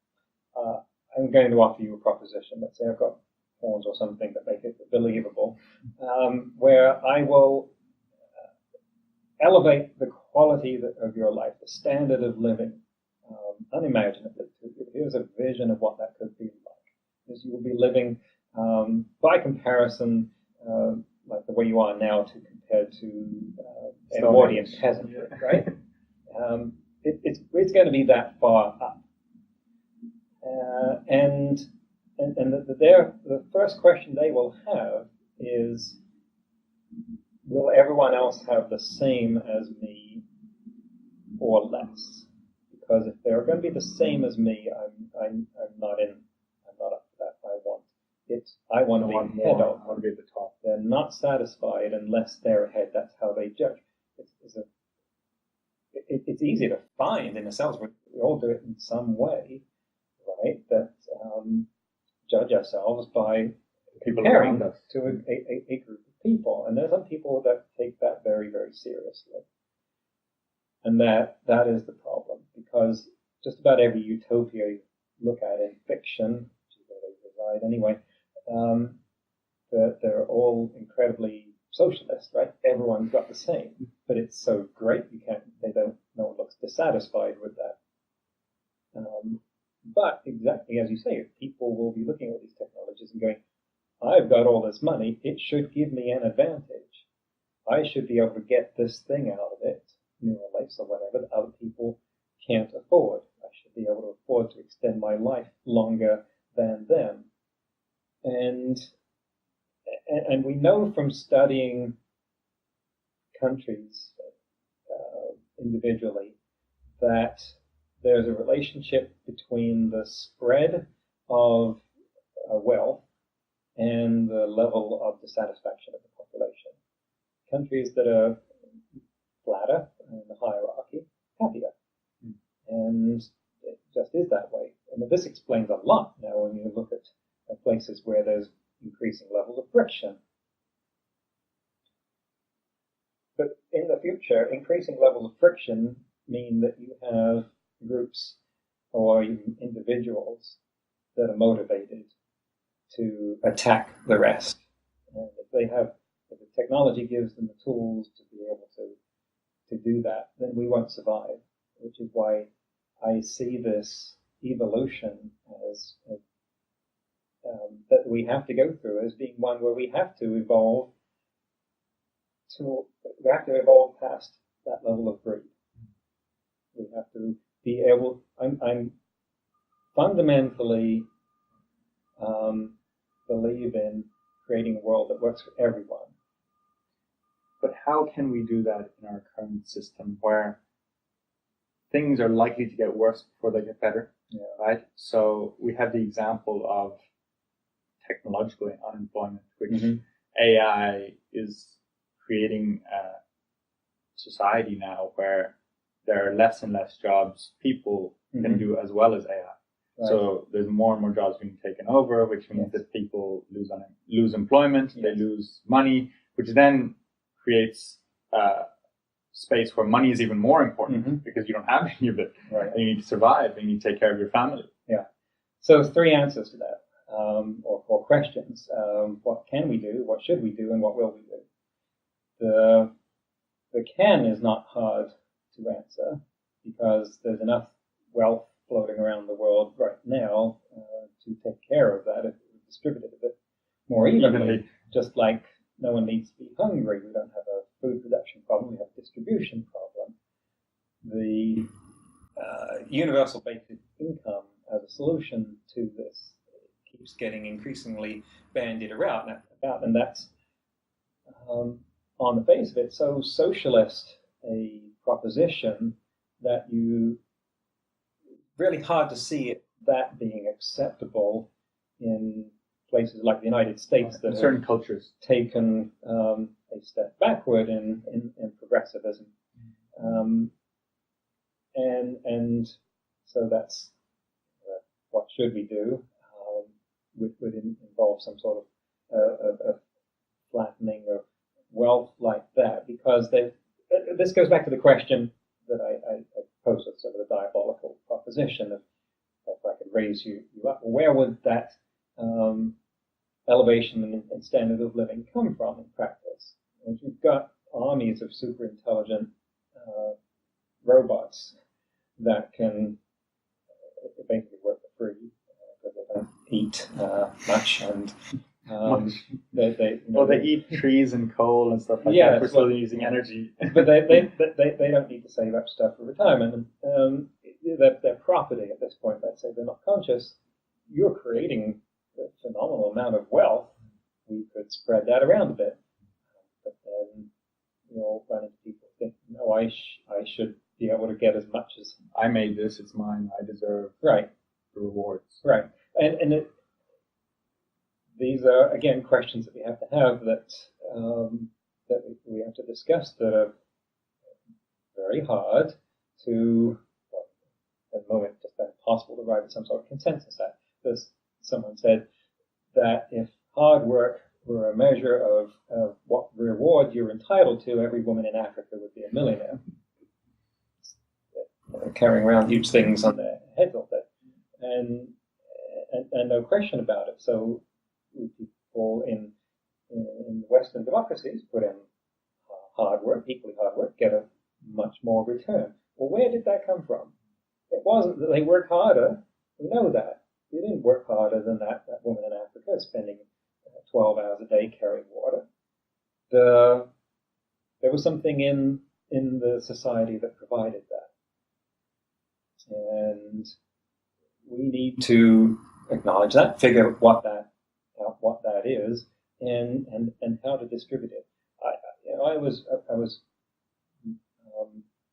I'm going to offer you a proposition, let's say I've got horns or something that make it believable, where I will elevate the quality of your life, the standard of living, unimaginably. Here's a vision of what that could be like. Is you will be living, by comparison, like the way you are now compared to Edwardian peasantry, right? It's going to be that far up. And the first question they will have is, will everyone else have the same as me or less? Because if they're going to be the same as me, I'm not up for that. I want to be ahead of. I want to be at the top. They're not satisfied unless they're ahead. That's how they judge. It's easy to find in ourselves. We all do it in some way, right? That judge ourselves by People comparing around us to a group of people. And there's some people that take that very, very seriously. And that is the problem, because just about every utopia you look at in fiction, which is where they reside anyway, they're all incredibly socialist, right? Everyone's got the same, but it's so great no one looks dissatisfied with that. But exactly as you say, people will be looking at these technologies and going, I've got all this money, it should give me an advantage. I should be able to get this thing out of it, Neuralink or whatever, that other people can't afford. I should be able to afford to extend my life longer than them. And we know from studying countries individually that there's a relationship between the spread of wealth and the level of dissatisfaction of the population. Countries that are flatter in the hierarchy, happier. And it just is that way. And this explains a lot now when you look at places where there's increasing levels of friction. But in the future, increasing levels of friction mean that you have groups or even individuals that are motivated to attack the rest. And if the technology gives them the tools to be able to do that, then we won't survive, which is why I see this evolution as that we have to go through as being one where we have to evolve past that level of greed. We have to be able. I'm fundamentally believe in creating a world that works for everyone. But how can we do that in our current system where things are likely to get worse before they get better, right? So we have the example of technological unemployment, which AI is creating a society now where there are less and less jobs people can do as well as AI. Right. So there's more and more jobs being taken over, which means that people lose employment, they lose money, which then creates space where money is even more important because you don't have any of it. Right. And you need to survive, and you need to take care of your family. Yeah. So 3 answers to that, or 4 questions. What can we do? What should we do? And what will we do? The can is not hard to answer because there's enough wealth floating around the world right now to take care of that if we distribute it a bit more evenly. Just like no one needs to be hungry. We don't have a food production problem. We have a distribution problem. The universal basic income as a solution to this keeps getting increasingly bandied about, and that's on the face of it so socialist a proposition that you really hard to see that being acceptable in places like the United States that certain cultures taken a step backward in progressivism. And so that's what should we do, would involve some sort of flattening of wealth like that, because this goes back to the question that I posed as sort of a diabolical proposition of, if I could raise you up, where would that elevation in standard of living come from in practice? If you've got armies of super intelligent robots that can basically work for free because they don't eat much, and they eat trees and coal and stuff like that for still using energy. But they don't need to save up stuff for retirement. And their property at this point, let's say they're not conscious, you're creating a phenomenal amount of wealth. We could spread that around a bit. But then you'll run into people who think, no, I should be able to get as much as... I made this, it's mine, I deserve the rewards. Right. And these are, again, questions that we have to have that we have to discuss, that are very hard to, at the moment, just impossible to arrive at some sort of consensus at. There's someone said that if hard work were a measure of what reward you're entitled to, every woman in Africa would be a millionaire. They're carrying around huge things on their heads all day. And no question about it. So people in Western democracies put in hard work, equally hard work, get a much more return. Well, where did that come from? It wasn't that they worked harder. We know that. They didn't work harder than that woman in Africa spending 12 hours a day carrying water. There was something in the society that provided that. And we need to acknowledge that, figure out what that is, and how to distribute it. I was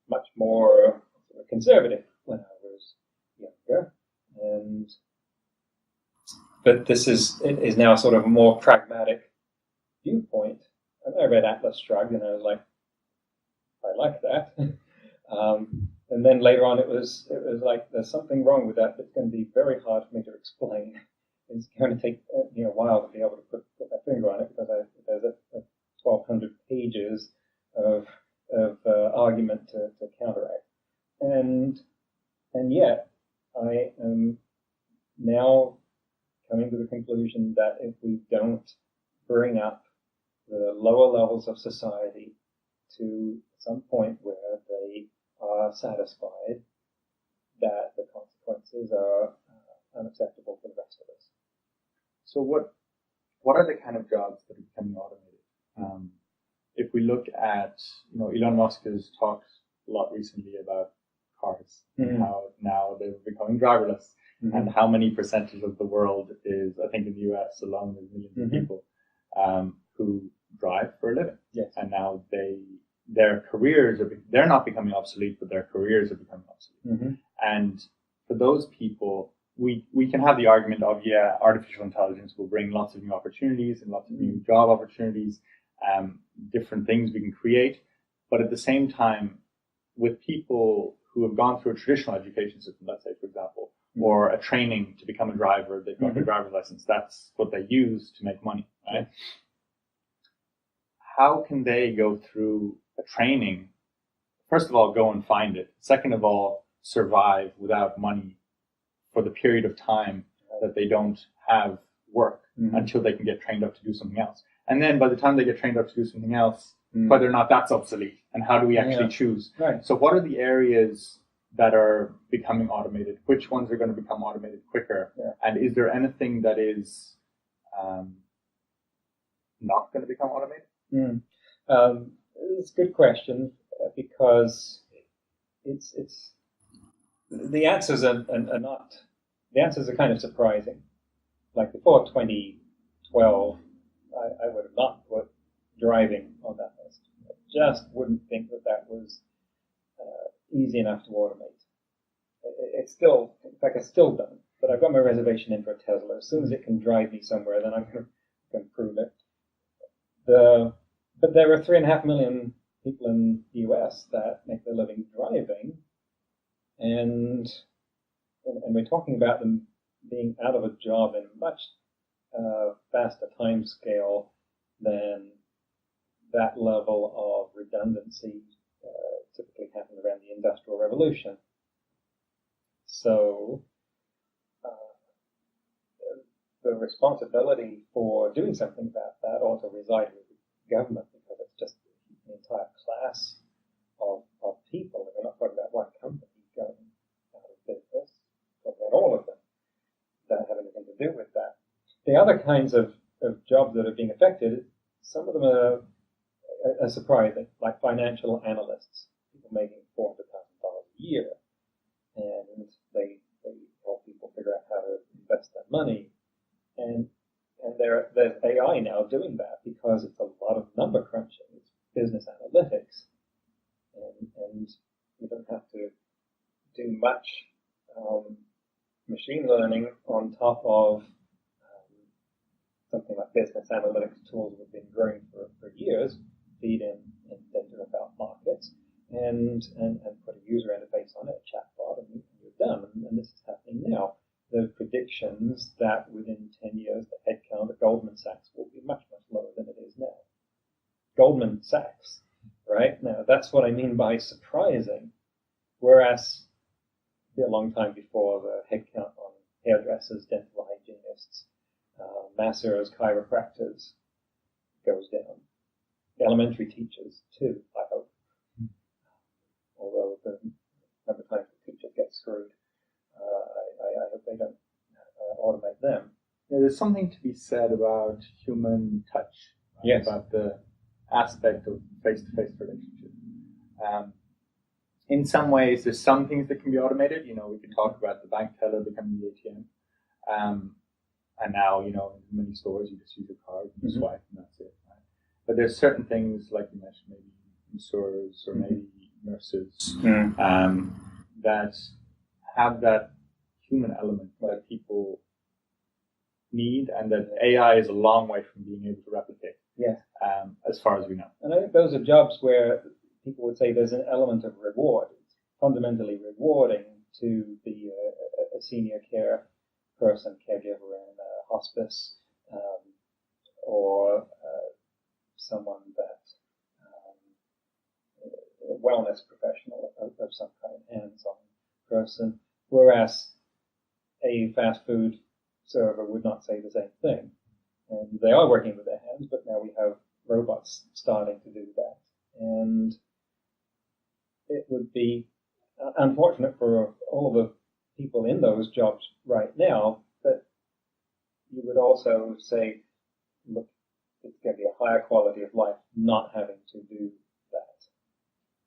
much more conservative when I was younger, but this is now sort of a more pragmatic viewpoint. And I read Atlas Shrugged, and I was like, I like that. And then later on, it was like, there's something wrong with that that's going to be very hard for me to explain. It's going to take a while to be able to put my finger on it, because there's 1,200 pages of argument to counteract. And yet, I am now coming to the conclusion that if we don't bring up the lower levels of society to some point where they are satisfied, that the consequences are unacceptable for the rest of us. So what are the kind of jobs that are becoming automated? If we look at, Elon Musk has talked a lot recently about cars, and how now they're becoming driverless, and how many percentage of the world is, I think in the US alone, there's millions of people who drive for a living. Yes. And now their careers they're not becoming obsolete, but their careers are becoming obsolete. And for those people, we can have the argument of, artificial intelligence will bring lots of new opportunities and lots of new job opportunities, different things we can create. But at the same time, with people who have gone through a traditional education system, let's say, for example, or a training to become a driver, they've got their driver's license, that's what they use to make money, right? How can they go through a training? First of all, go and find it. Second of all, survive without money for the period of time that they don't have work until they can get trained up to do something else. And then by the time they get trained up to do something else, whether or not that's obsolete, and how do we actually choose? Right. So what are the areas that are becoming automated? Which ones are going to become automated quicker? Yeah. And is there anything that is not going to become automated? It's a good question, because it's the answers are not, the answers are kind of surprising. Like before 2012, I would have not put driving on that list. I just wouldn't think that was easy enough to automate. It's still, in fact, I still don't. But I've got my reservation in for a Tesla. As soon as it can drive me somewhere, then I'm going to prove it. But there are 3.5 million people in the US that make their living driving, and we're talking about them being out of a job in a much faster time scale than that level of redundancy typically happened around the Industrial Revolution. So the responsibility for doing something about that ought to reside with the government, because it's just an entire class of people. We're not talking about one company going out of business, we're talking about all of them that have anything to do with that. The other kinds of jobs that are being affected, some of them are surprising, like financial analysts, people making $400,000 a year, and they help people figure out how to invest their money. And there's AI now doing that, because it's a lot of number crunching. It's business analytics, and you don't have to do much machine learning on top of something like business analytics tools that have been growing for years, feed in data about markets, and put a user interface on it, a chatbot, and you're done. And this is happening now. The predictions that within 10 years the headcount at Goldman Sachs will be much, much lower than it is now. Goldman Sachs, right? Now, that's what I mean by surprising. Whereas a long time before, the headcount on hairdressers, dental hygienists, masseurs, chiropractors goes down. Elementary teachers, too, I hope. Although the number of times the teachers get screwed, I hope they don't automate them. Yeah, there's something to be said about human touch, right? Yes. About the aspect of face-to-face relationship. In some ways, there's some things that can be automated. You know, we can talk about the bank teller becoming the ATM. And now, you know, in many stores, you just use your card and you swipe, and that's it. Right? But there's certain things, like you mentioned, maybe insurers or maybe nurses, that have that human element that people need, and that AI is a long way from being able to replicate. Yes. As far as we know. And I think those are jobs where people would say there's an element of reward. It's fundamentally rewarding to be a senior care person, caregiver in a hospice, or someone that a wellness professional of some kind, hands-on person, whereas a fast food server would not say the same thing. And they are working with their hands, but now we have robots starting to do that. And it would be unfortunate for all the people in those jobs right now, but you would also say, look, it's going to be a higher quality of life not having to do that.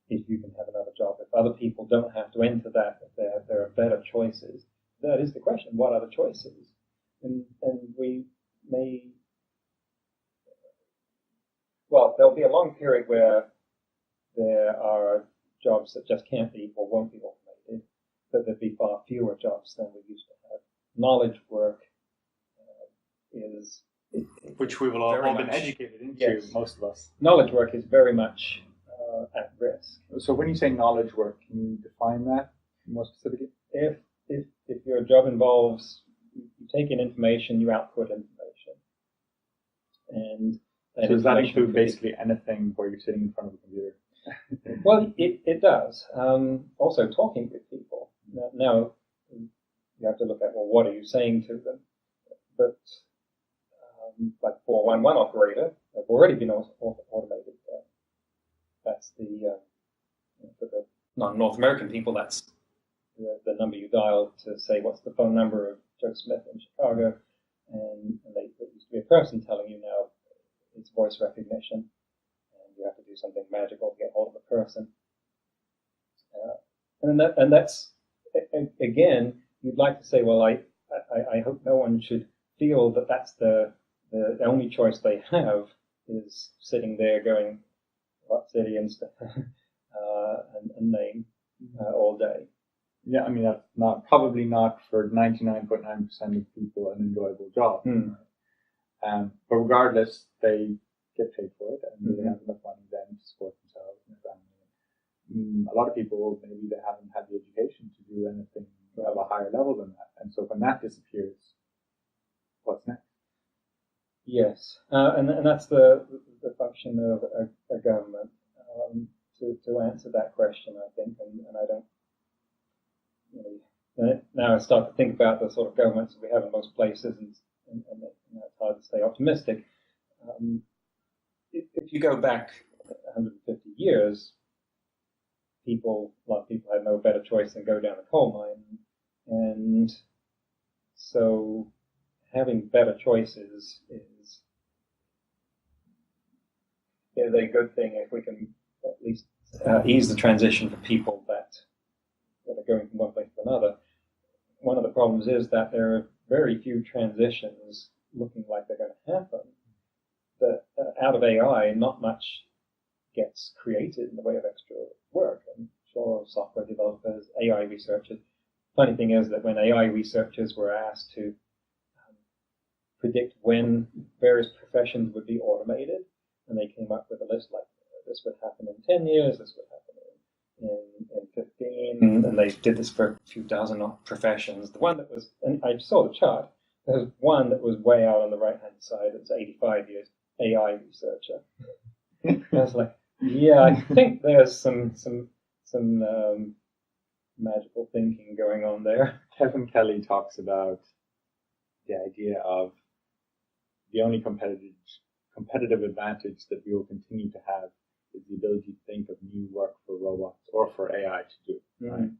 If you can have another job, if other people don't have to enter that, if there are better choices, that is the question. What are the choices? And we may, well, there'll be a long period where there are jobs that just can't be or won't be automated, but there'll be far fewer jobs than we used to have. Knowledge work is... Which we will all been educated into, yes. Most of us. Knowledge work is very much at risk. So when you say knowledge work, can you define that more specifically? If your job involves, you take in information, you output information. And so does that include basically anything where you're sitting in front of a computer? Well, it does. Also talking with people. Now, you have to look at, well, what are you saying to them? But like 411 operator, have already been automated. That's the, for the non-North American people, that's the number you dial to say what's the phone number of Joe Smith in Chicago. And there used to be a person telling you, now it's voice recognition. You have to do something magical to get hold of a person. And that's, again, you'd like to say, well, I hope no one should feel that that's the only choice they have is sitting there going, what city and name all day. Yeah, I mean, that's probably not for 99.9% of people an enjoyable job. Right? But regardless, they get paid for it, and they have enough money then to support themselves and their family. A lot of people, maybe they haven't had the education to do anything of a higher level than that. And so when that disappears, what's next? Yes, and that's the function of a government, to answer that question, I think, and I don't, you know, now I start to think about the sort of governments that we have in most places, and it's hard to stay optimistic. If you go back 150 years, a lot of people had no better choice than go down a coal mine, and so having better choices is a good thing if we can at least ease the transition for people that are going from one place to another. One of the problems is that there are very few transitions looking like they're going to happen. That out of AI, not much gets created in the way of extra work. I'm sure software developers, AI researchers. Funny thing is that when AI researchers were asked to predict when various professions would be automated, and they came up with a list like this would happen in 10 years, this would happen in 15, and they did this for a few dozen professions. The one that was, and I saw the chart, there was one that was way out on the right-hand side, it was 85 years, AI researcher. I was like, yeah, I think there's some magical thinking going on there. Kevin Kelly talks about the idea of the only competitive advantage that we will continue to have is the ability to think of new work for robots or for AI to do. Right?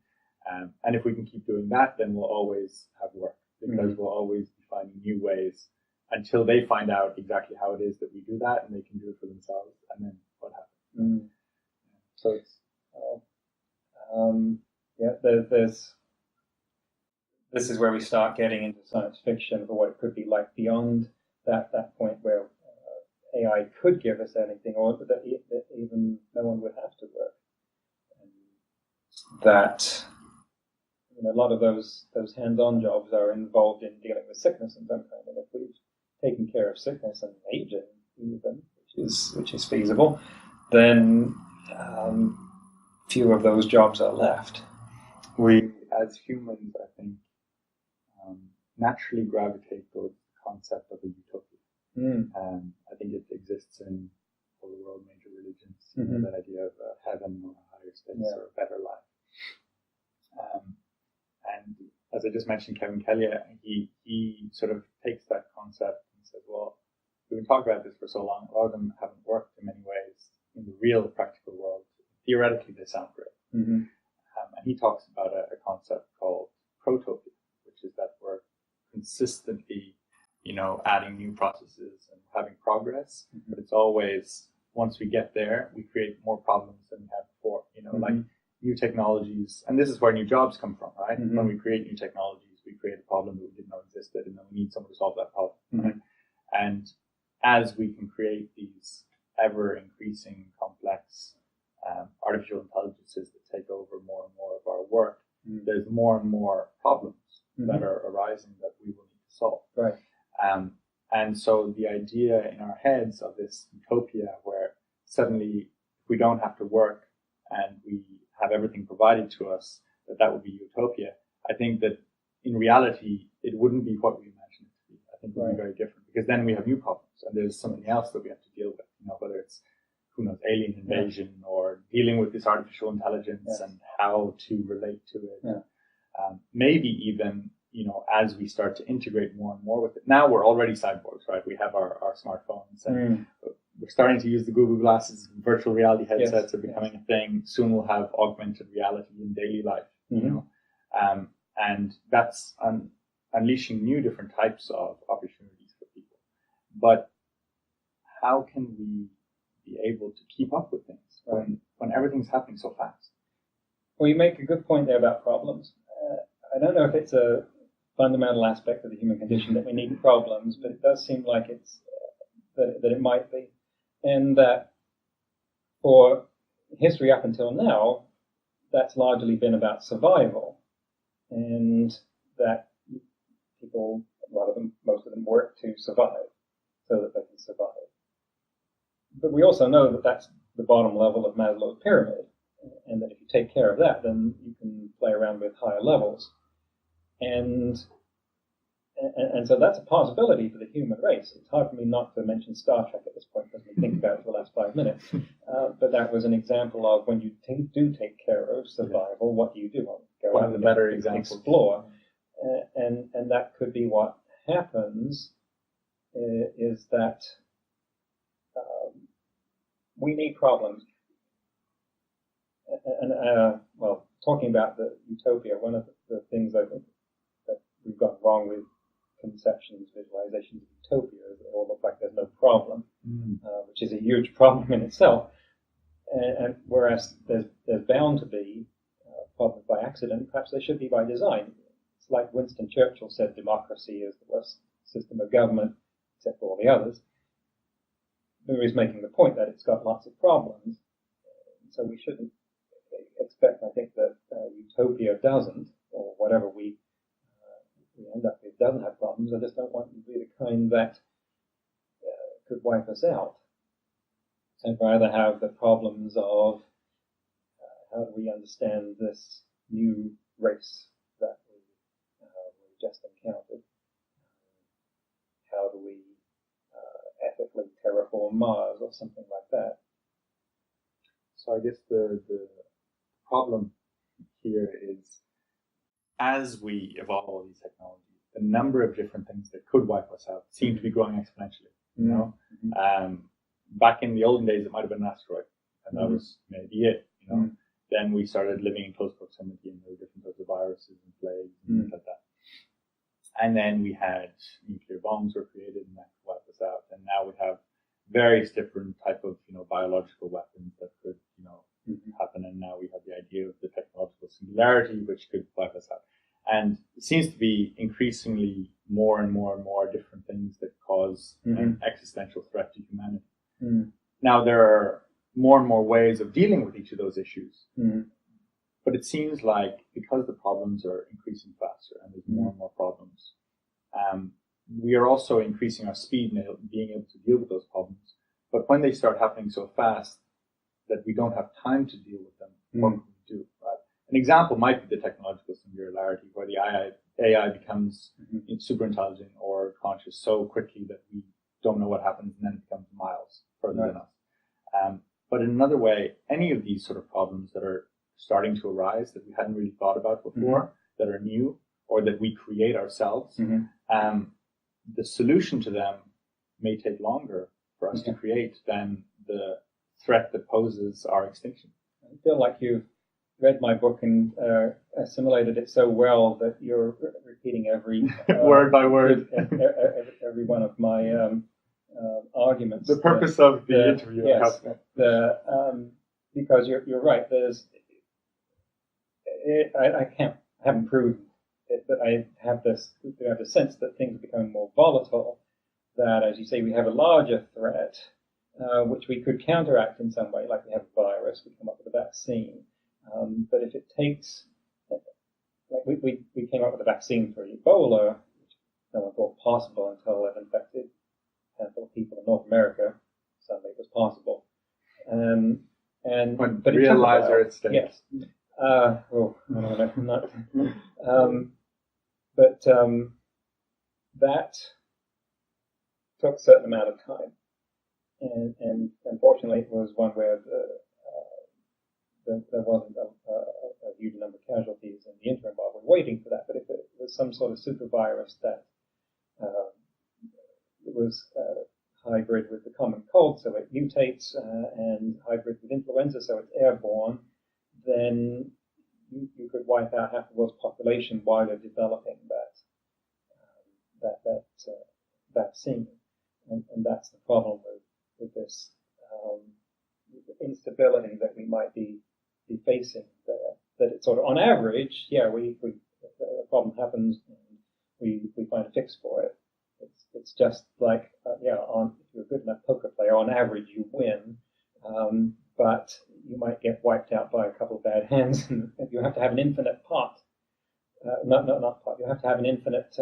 And if we can keep doing that, then we'll always have work, because we'll always be finding new ways until they find out exactly how it is that we do that, and they can do it for themselves, and then what happens. So it's this is where we start getting into science fiction for what it could be like beyond that point where AI could give us anything, or that even no one would have to work. And that, you know, a lot of those hands-on jobs are involved in dealing with sickness in some kind. And if we've taken care of sickness and aging, even, which is feasible, then few of those jobs are left. We, as humans, I think, naturally gravitate towards the concept of a utopia. I think it exists in all the world major religions, that idea of heaven or a higher space or a better life. And as I just mentioned, Kevin Kelly, he sort of takes that concept and says, well, we've been talking about this for so long, a lot of them haven't worked in many ways in the real practical world. Theoretically, they sound great. And he talks about a concept called protopia, which is that we're consistently, adding new processes and having progress, but it's always, once we get there, we create more problems than we had before, like new technologies, and this is where new jobs come from, right? When we create new technologies, we create a problem that we didn't know existed, and then we need someone to solve that problem, right? And as we can create these ever-increasing complex artificial intelligences that take over more and more of our work, there's more and more problems that are arising that we will need to solve. Right. And so the idea in our heads of this utopia where suddenly we don't have to work and we have everything provided to us, that would be utopia. I think that in reality, it wouldn't be what we imagine it to be. I think it would be very different, because then we have new problems and there's something else that we have to deal with, whether it's, who knows, alien invasion or dealing with this artificial intelligence and how to relate to it. Maybe even, as we start to integrate more and more with it. Now we're already cyborgs, right? We have our smartphones and we're starting to use the Google Glasses. Virtual reality headsets are becoming a thing. Soon we'll have augmented reality in daily life, and that's unleashing new different types of opportunities for people. But how can we be able to keep up with things when everything's happening so fast? Well, you make a good point there about problems. I don't know if it's a fundamental aspect of the human condition that we need problems, but it does seem like it's that it might be, and that for history up until now, that's largely been about survival, and that people, most of them work to survive so that they can survive. But we also know that that's the bottom level of Maslow's pyramid, and that if you take care of that, then you can play around with higher levels. And And so that's a possibility for the human race. It's hard for me not to mention Star Trek at this point because we think about it for the last 5 minutes. But that was an example of when you do take care of survival, what do you do? Well, go out and explore. And that could be what happens, is that we need problems. And well, talking about the utopia, one of the things I think that we've got wrong with conceptions, visualizations of utopia is they all look like there's no problem, which is a huge problem in itself. And whereas there's bound to be problems by accident, perhaps they should be by design. It's like Winston Churchill said, democracy is the worst system of government, except for all the others. He was making the point that it's got lots of problems, so we shouldn't expect, I think, that utopia doesn't, or whatever we end up with doesn't have problems. I just don't want it to be the kind that could wipe us out. I'd rather have the problems of how do we understand this new race that we just encountered? How do we ethically terraform Mars or something like that? So I guess the problem here is, as we evolve all these technologies, the number of different things that could wipe us out seem to be growing exponentially. You know, back in the olden days, it might have been an asteroid, and that was maybe it. You know, then we started living in close proximity, and there were different types of viruses and plagues and things like that. And then we had nuclear bombs were created, and that could wipe us out. And now we have various different type of biological weapons that could happen. And now we have the idea of the technological singularity, which could wipe us out. And it seems to be increasingly more and more and more different things that cause an existential threat to humanity. Now, there are more and more ways of dealing with each of those issues. But it seems like because the problems are increasing faster and there's more and more problems, we are also increasing our speed in being able to deal with those problems. But when they start happening so fast that we don't have time to deal with them, what can we do? Right? An example might be the technological singularity, where the AI becomes super intelligent or conscious so quickly that we don't know what happens, and then it becomes miles further than us. But in another way, any of these sort of problems that are starting to arise that we hadn't really thought about before, that are new, or that we create ourselves, the solution to them may take longer for us to create than the threat that poses our extinction. I feel like you've read my book and assimilated it so well that you're repeating every word by word, every one of my arguments. The purpose of the interview, yes, because you're right. I haven't proved it, but I have this sense that things are becoming more volatile. That, as you say, we have a larger threat, which we could counteract in some way, like we have a virus, we come up with a vaccine. But if it takes, like we came up with a vaccine for Ebola, which no one thought possible until it infected a handful of people in North America. Suddenly it was possible. But real lives are at stake. Yes. That took a certain amount of time, and unfortunately, it was one where there wasn't a huge number of casualties in the interim while we're waiting for that. But if it was some sort of super virus that was hybrid with the common cold, so it mutates, and hybrid with influenza, so it's airborne, then you could wipe out half the world's population while you're developing that vaccine. And that's the problem with this instability that we might be facing there. That it's sort of, on average, the problem happens and we find a fix for it. It's just like, if you're a good enough poker player, on average you win, but you might get wiped out by a couple of bad hands, and you have to have an infinite pot. Not pot. You have to have an infinite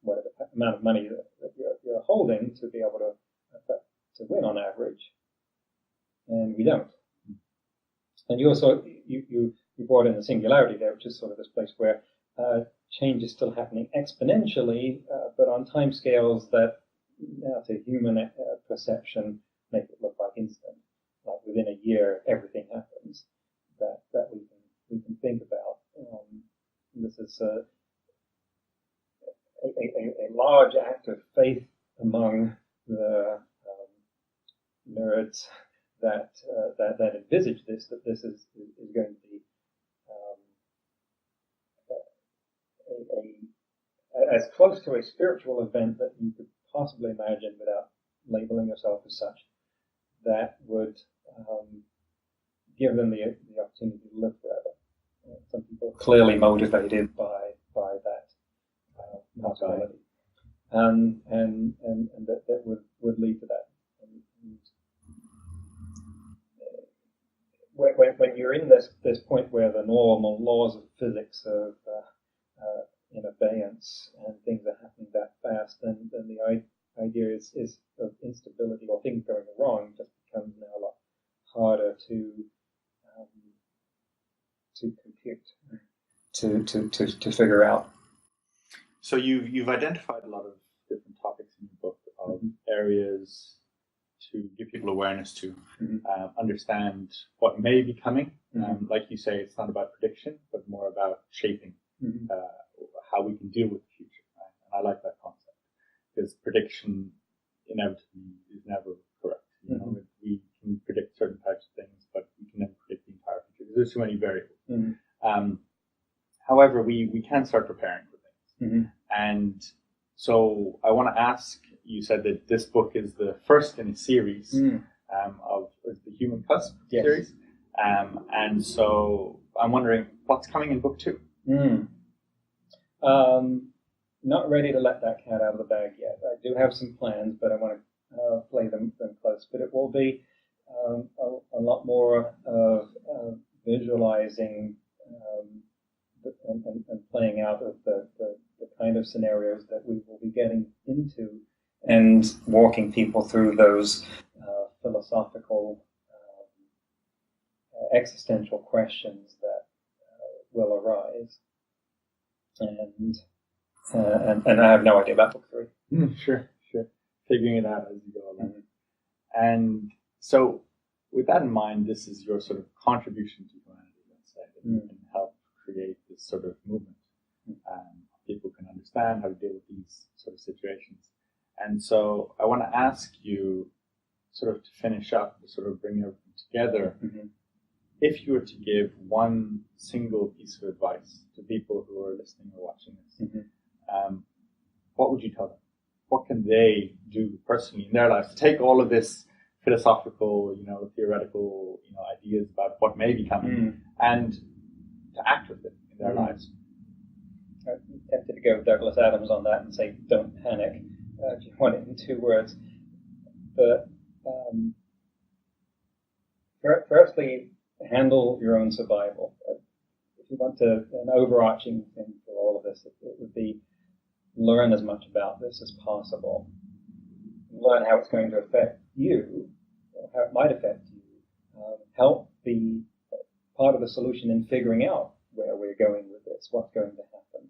whatever amount of money that you're holding to be able to win on average, and we don't. And you also you brought in the singularity there, which is sort of this place where change is still happening exponentially, but on timescales that, to human perception, make it look like instant. Like within a year, everything happens that we can think about. This is a large act of faith among the nerds that envisage this, that this is going to be as close to a spiritual event that you could possibly imagine without labeling yourself as such, that would give them the opportunity to live forever. Some people are clearly motivated by that possibility, and that would lead to that. When you're in this point where the normal laws of physics are in abeyance and things are happening that fast, then the idea is of instability or things going wrong just becomes now a lot harder to compute, to figure out. So you've identified a lot of different topics in your book of areas to give people awareness to understand what may be coming. Like you say, it's not about prediction, but more about shaping how we can deal with the future. Right? And I like that concept because prediction inevitably is never correct. You know, we can predict certain types of things, but we can never predict the entire future because there's too many variables. However, we can start preparing for things. And so I want to ask, you said that this book is the first in a series of the Human Cusp series. And so I'm wondering, what's coming in book 2? Not ready to let that cat out of the bag yet. I do have some plans, but I want to play them close. But it will be a lot more of visualizing and playing out of the kind of scenarios that we will be getting into, and walking people through those philosophical, existential questions that will arise. And I have no idea about book 3. Sure. Figuring it out as you go along. And so, with that in mind, this is your sort of contribution to humanity, let's say, that you can help create this sort of movement. People can understand how to deal with these sort of situations. And so I want to ask you, sort of to finish up, to sort of bring everything together, if you were to give one single piece of advice to people who are listening or watching this, what would you tell them? What can they do personally in their lives to take all of this philosophical, theoretical, ideas about what may be coming and to act with it in their lives? I'm tempted to go with Douglas Adams on that and say, don't panic, if you want it in 2 words. But firstly, handle your own survival. If you want an overarching thing for all of this, it would be learn as much about this as possible. Learn how it's going to affect you, or how it might affect you. Help be part of the solution in figuring out where we're going with this, what's going to happen.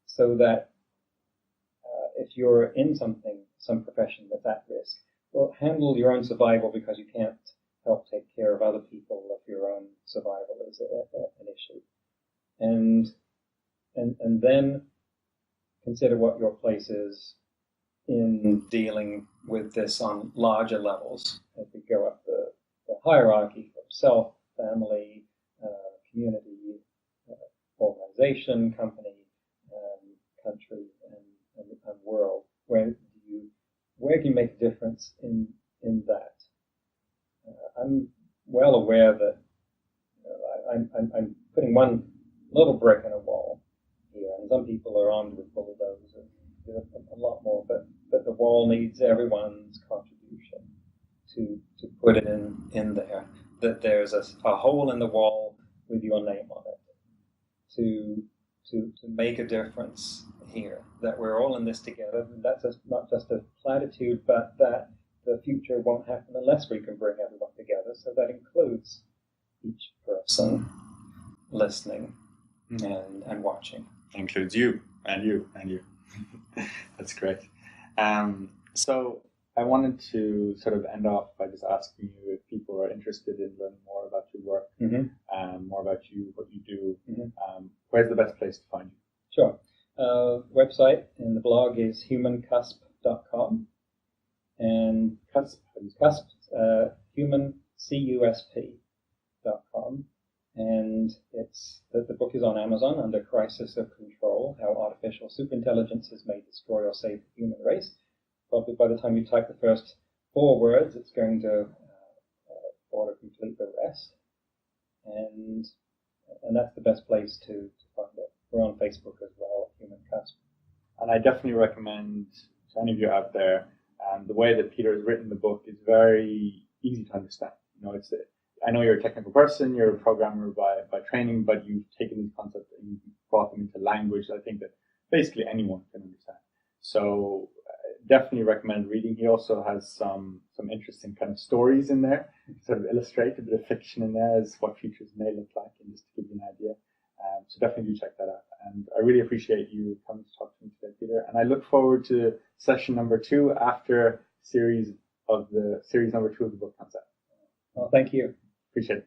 So that if you're in some profession that's at risk, well, handle your own survival, because you can't help take care of other people if your own survival is an issue. And then consider what your place is in dealing with this on larger levels. As we go up the hierarchy from self, family, community, organization, company, country, and world. Where can you make a difference in that? I'm well aware that I'm putting one little brick in a wall here, and some people are armed with bulldozers and do a lot more, but the wall needs everyone's contribution to put it in there. That there's a hole in the wall with your name on it to make a difference here. That we're all in this together, and that's not just a platitude, but that the future won't happen unless we can bring everyone together. So that includes each person listening and watching. Includes you and you and you. That's great. So I wanted to sort of end off by just asking you if people are interested in learning more about your work, more about you, what you do. Where's the best place to find you? Sure. Website and the blog is humancusp.com. And Cusp, humancusp.com. And the book is on Amazon under Crisis of Control, How Artificial Superintelligences May Destroy or Save the Human Race. Probably by the time you type the first 4 words, it's going to autocomplete the rest. And that's the best place to find it. We're on Facebook as well, Human Cusp. And I definitely recommend to any of you out there, the way that Peter has written the book is very easy to understand. I know you're a technical person, you're a programmer by training, but you've taken these concepts and you've brought them into language that I think that basically anyone can understand. So definitely recommend reading. He also has some interesting kind of stories in there, sort of illustrate a bit of fiction in there as what futures may look like, and just to give you an idea. So definitely do check that out. And I really appreciate you coming to talk to me today, Peter. And I look forward to session number 2 after series number 2 of the book comes out. Well, thank you. Appreciate it.